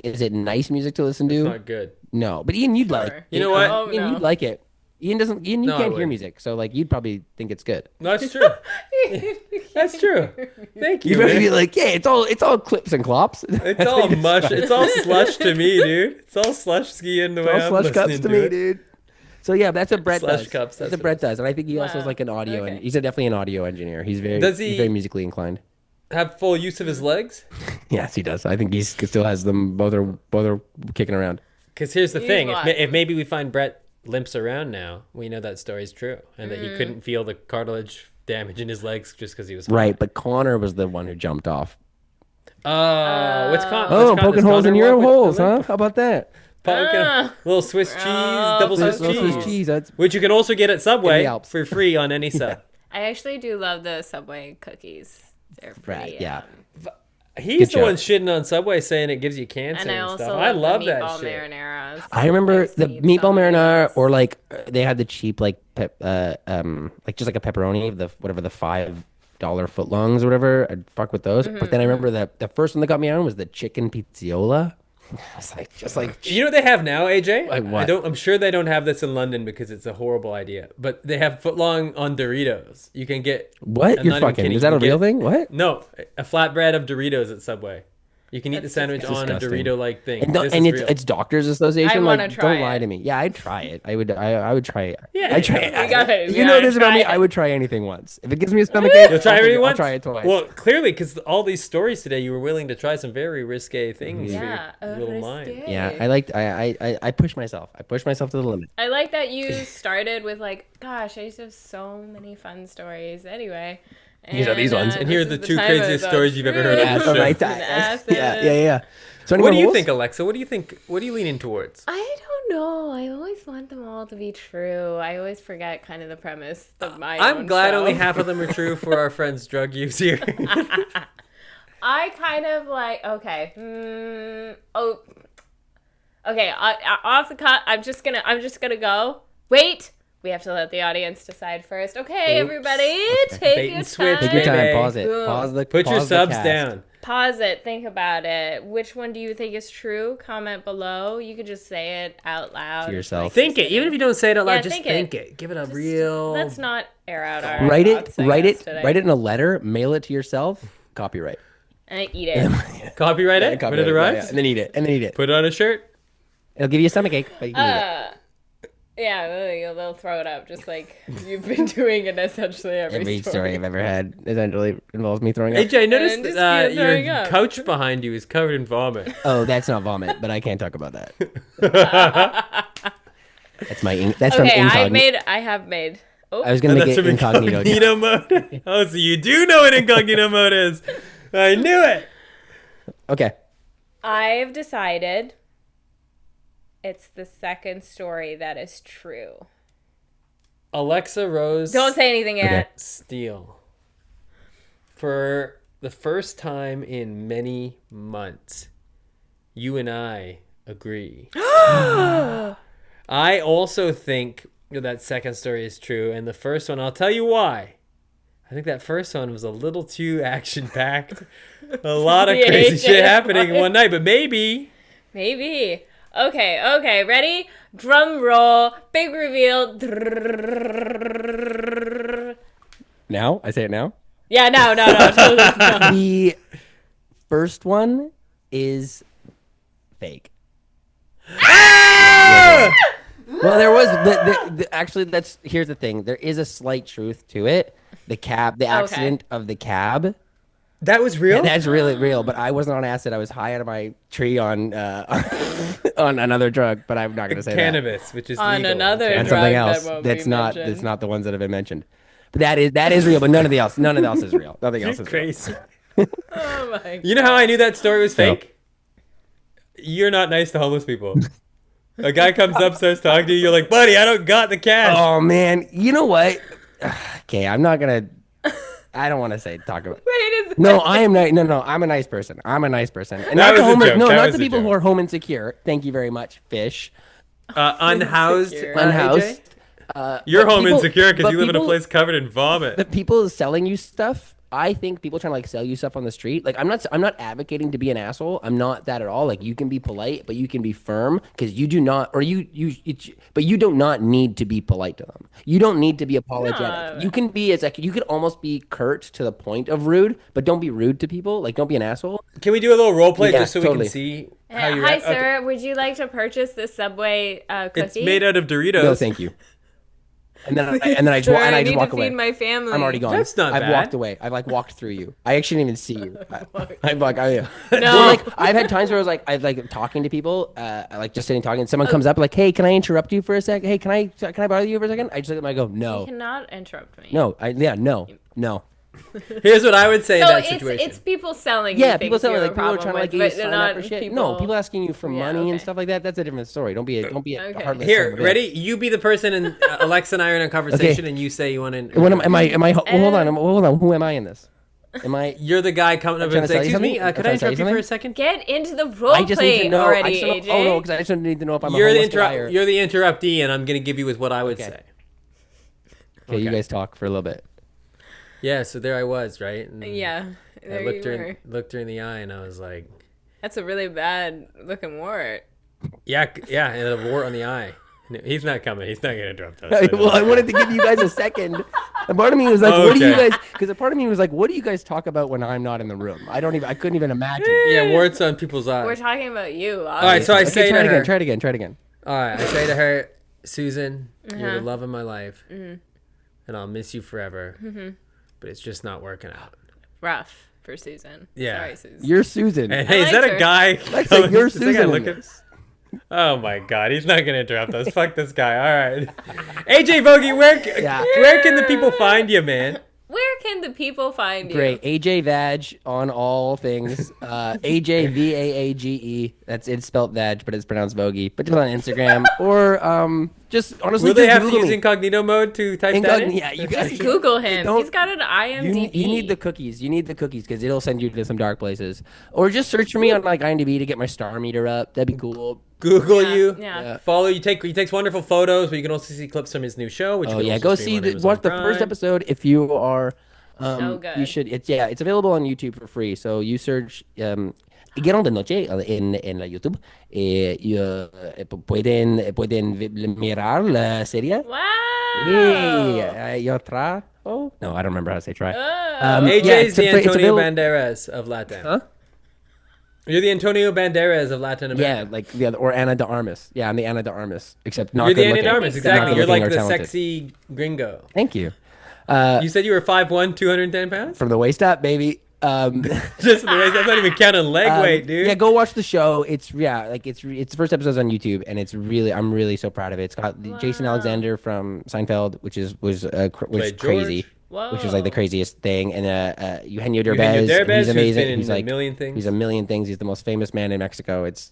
is it nice music to listen to? It's not good. No, but Ian, you'd like. You know what? Oh, Ian, no. you'd like it. Ian doesn't. Ian, you No, I can't hear wouldn't. music, so like you'd probably think it's good. That's true. That's true. Thank you. You'd probably man. be like, yeah, it's all clips and clops. It's all mush. It's all slush to me, dude. It's all slush skiing the way all I'm slush cups listening to to me, it. dude. So yeah, that's what Brett Slush does. cups, That's that's what Brett does, and I think he also is Wow. like an audio, Okay. and he's definitely an audio engineer. He's very, Does he's he- very musically inclined. Have full use of his legs? Yes, he does. I think he still has them. Both are kicking around. Because here's the He's thing: what? if maybe we find Brett limps around now, we know that story's true, and that he couldn't feel the cartilage damage in his legs just because he was hot. Right, but Connor was the one who jumped off. Oh, what's Oh, poking holes in your holes, huh? How about that? Poking little Swiss cheese, double Swiss Little cheese, Swiss cheese. That's which you can also get at Subway Alps. for free on any sub. I actually do love the Subway cookies. They're pretty. right. Yeah. He's Good the one joke. shitting on Subway saying it gives you cancer And I and also stuff. I love the that meatball shit. marinaras. I remember I've the seen meatball some marinara, videos. or like they had the cheap like like just like a pepperoni of the whatever the $5 footlongs or whatever. I'd fuck with those. But then I remember that the first one that got me on was the chicken pizzola. It's like just like You know what they have now, AJ? Like what? I'm sure they don't have this in London because it's a horrible idea. But they have footlong on Doritos. You can get what I'm you're not even fucking. kidding. Is that You a can real get- thing? What? No, a flatbread of Doritos at Subway. You can eat the That's sandwich on a disgusting. Dorito-like thing. And, This and is it's real. it's Doctors Association. I wanna Like, try don't lie it. to me. Yeah, I'd try it. I would try it. Yeah, I'd try yeah. We got it. You know this about me. Try I it. would try anything once. If it gives me a stomachache, You'll try everything I'll once? try it twice. Well, clearly, because all these stories today, you were willing to try some very risque things Yeah, for your little mind. risque. yeah, I push myself. I push myself to the limit. I like that you started with like, gosh, I used to have so many fun stories. Anyway, These are these ones. And here are this the is two time craziest of stories you've ever heard on Yeah, the the show. right time. acid. Yeah. So What do you rules? think, Alexa? What do you think? What are you leaning towards? I don't know. I always want them all to be true. I always forget kind of the premise of my I'm own glad show. only half of them are true for our friend's drug use here. I kind of like, okay. Okay, off the cut, I'm just gonna go. Wait, we have to let the audience decide first. Okay, Oops. everybody, take Bait your and switch, time. Take your time. Baby. Pause it. Boom. Pause the. Put your pause the subs cast. down. Pause it. Think about it. Which one do you think is true? Comment below. You could just say it out loud To yourself. Think it. Even if you don't say it out loud, Yeah, just think think it. it. Give it a real. Let's not air out our Write thoughts, it. I Write guess, it. today. Write it in a letter. Mail it to yourself. Copyright. And eat it. Copyright it when Copyright it arrives. And then eat it. And then eat it. Put it on a shirt. It'll give you a stomachache, but you can eat it. Yeah, they'll throw it up just like you've been doing in essentially Every story I've ever had essentially involves me throwing up. AJ, I noticed And just that keep throwing your up. couch behind you is covered in vomit. Oh, that's not vomit, but I can't talk about that. That's my. That's Okay, from incognito. I have made. Oh, I was gonna make That's it from incognito. incognito mode. Oh, so you do know what incognito mode is. I knew it. Okay. I've decided it's the second story that is true. Alexa Rose Don't say anything yet. Steele. For the first time in many months, you and I agree. I also think that second story is true. And the first one, I'll tell you why. I think that first one was a little too action-packed. A lot of The crazy AJ shit happening in Vaage. one night. But maybe... Maybe. Okay, ready? Drum roll. Big reveal. Now I say it now. Yeah, no. Totally no. The first one is fake. Well, there was actually. Here's the thing. There is a slight truth to it. The accident of the cab. That was real? That's really real. But I wasn't on acid. I was high out of my tree on on another drug. But I'm not gonna say Cannabis, which is On legal. another and drug something that else. won't That's be not. mentioned. That's not the ones that have been mentioned. But that is real. But none of else is real. Nothing else You're is real. crazy. Oh my. You know how I knew that story was No. fake? You're not nice to homeless people. A guy comes up, starts talking to you, you're like, buddy, I don't got the cash. Oh man, you know what? Okay, I'm not gonna. I don't want to talk about. Wait, is No, I am not. No, I'm a nice person. I'm a nice person. And That not the was a homeless. joke. No, That not was the a people who joke. are home insecure. Thank you very much, fish. Unhoused. Insecure. Unhoused. You're But home people- insecure because but you live in a people- place covered in vomit. The people selling you stuff. I think people trying to sell you stuff on the street. Like I'm not advocating to be an asshole. I'm not that at all. Like you can be polite, but you can be firm because you do not, or but you do not need to be polite to them. You don't need to be apologetic. No. You can be you could almost be curt to the point of rude, but don't be rude to people. Like don't be an asshole. Can we do a little role play Yeah, just so we totally. can see how you Hi, react? Okay. sir. Would you like to purchase this Subway cookie? It's made out of Doritos. No, thank you. And then I just Sir, I need just walk to away. feed my family. I'm already gone. That's not I've bad. walked away. I've walked through you. I actually didn't even see you. I'm like, oh yeah. No. Well, like I've had times where I was like, I've talking to people, like just sitting talking, and someone comes up like, hey, can I interrupt you for a sec? Hey, can I bother you for a second? I just look at them, I go, You no, cannot interrupt me. no, no. Here's what I would say in So that situation. it's people selling. you Yeah, people things telling you like have a people are problem trying to with, get you but to they're sign not up for shit. No, people asking you for Yeah, money okay. and stuff like that. That's a different story. Don't be a Okay. heartless Here, son of a bitch. ready? You be the person, and Alexa and I are in a conversation, and you say you want to. When am I? Well, hold on. Who am I in this? Am I? You're the guy coming up trying and to saying, sell you "Excuse me, something? could I'm I trying to interrupt sell you you for a second?" Get into the I role just need play to know. already, I just AJ. don't, oh no, because I just need to know if I'm You're a the homeless guy or. You're the interruptee, and I'm gonna give you with what I would Okay. say. Okay, you guys talk for a little bit. Yeah, so there I was, right? And Yeah. I There looked you her were. looked her in the eye, and I was like, That's a really bad looking wart. "Yeah, and a wart on the eye." No, he's not coming. He's not gonna interrupt us. Well, I wanted to give you guys a second A part of me was like, what do you Okay. guys? Because a part of me was like, what do you guys talk about when I'm not in the room? I couldn't even imagine. Yeah, warts on people's eyes. We're talking about you. All right, so I say try to it her. again. Try it again. Try it again. All right, I say to her, Susan, you're Uh-huh. the love of my life, and I'll miss you forever. But it's just not working out. Rough for Susan. Yeah. Sorry, Susan. You're Susan. And hey, is liked that her. a guy? Alexa, you're Is that guy Susan in looking- this. Oh my God, he's not gonna interrupt us. Fuck this guy. All right, AJ Vaage, where can the people find you, man? Where can the people find you? Great. AJ Vaage on all things. AJ Vaage. It's spelled Vag, but it's pronounced Vogie. But just on Instagram or just honestly, Will they just have to Google use me. incognito mode to type that in? Yeah, you guys Just Google him. Don't- He's got an IMDb. You need the cookies. You need the cookies because it'll send you to some dark places. Or just search for me on like IMDb to get my star meter up. That'd be cool. Google Yeah, you. yeah. Follow. He takes wonderful photos, but you can also see clips from his new show. Which you Oh can yeah, also go stream see on watch the Amazon first Prime. episode if you are. So good. You should. It's available on YouTube for free. So you search llegaron de noche en la YouTube. Pueden mirar la serie. Wow. Y otra. Oh no, I don't remember how to say try. Oh. AJ's yeah, it's the Antonio available- Banderas of Latin. Huh? You're the Antonio Banderas of Latin Yeah, America. like the other, or Ana de Armas. Yeah, I'm the Ana de Armas, except not You're the good Andy looking. Darmus, Not exactly. good You're looking like or the talented. sexy gringo. Thank you. You said you were 5'1", 210 pounds? From the waist up, baby. Just the waist. That's not even counting leg weight, dude. Yeah, go watch the show. It's the first episode's on YouTube, and I'm really so proud of it. It's got Jason Alexander from Seinfeld, which was Played crazy, Whoa. which was like the craziest thing, and Eugenio Derbez, Eugenio and Derbez, he's who's amazing. been in He's a like million things. He's a million things. He's the most famous man in Mexico. He's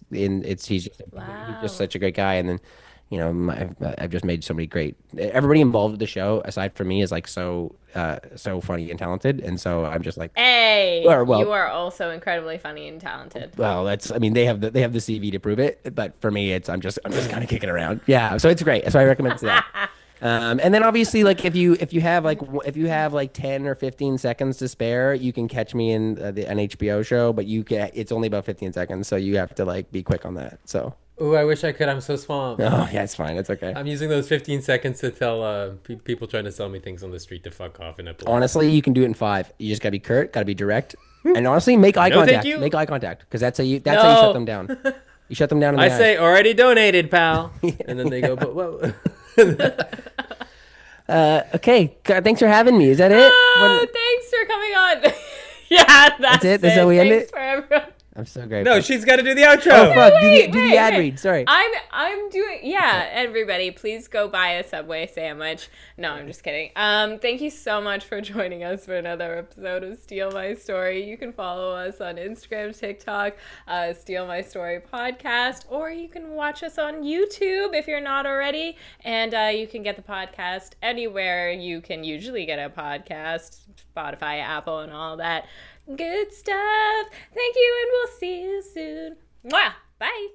just such a great guy, and then. You know, I've just made so many great. Everybody involved with the show, aside from me, is like so funny and talented, and so I'm just like, Hey, Or, well- you are also incredibly funny and talented. well, they have the CV to prove it, but for me, I'm just kind of kicking around. Yeah, so it's great. So I recommend that. And then obviously, like if you have like 10 or 15 seconds to spare, you can catch me in an HBO show, but it's only about 15 seconds, so you have to like be quick on that. So. Ooh, I wish I could. I'm so small. Oh yeah, it's fine. It's okay. I'm using those 15 seconds to tell people trying to sell me things on the street to fuck off and upload. Honestly, you can do it in 5. You just gotta be curt, gotta be direct, and honestly, make eye No, thank contact. you. Make eye contact, because that's how you shut them down. You shut them down. In the I eyes. say already donated, pal, and then they go, but what? Okay. Thanks for having me. Is that it? Oh, thanks for coming on. Yeah, that's it? That's how we end Thanks it? for everyone. I'm so grateful. No, she's got to do the outro. Oh fuck! Do Wait, the ad wait. read. Sorry. I'm doing everybody please go buy a Subway sandwich. No, I'm just kidding. Thank you so much for joining us for another episode of Steele My Story. You can follow us on Instagram, TikTok, Steele My Story podcast, or you can watch us on YouTube if you're not already, and you can get the podcast anywhere you can usually get a podcast, Spotify, Apple, and all that good stuff. Thank you, and we'll see you soon. Mwah! Bye.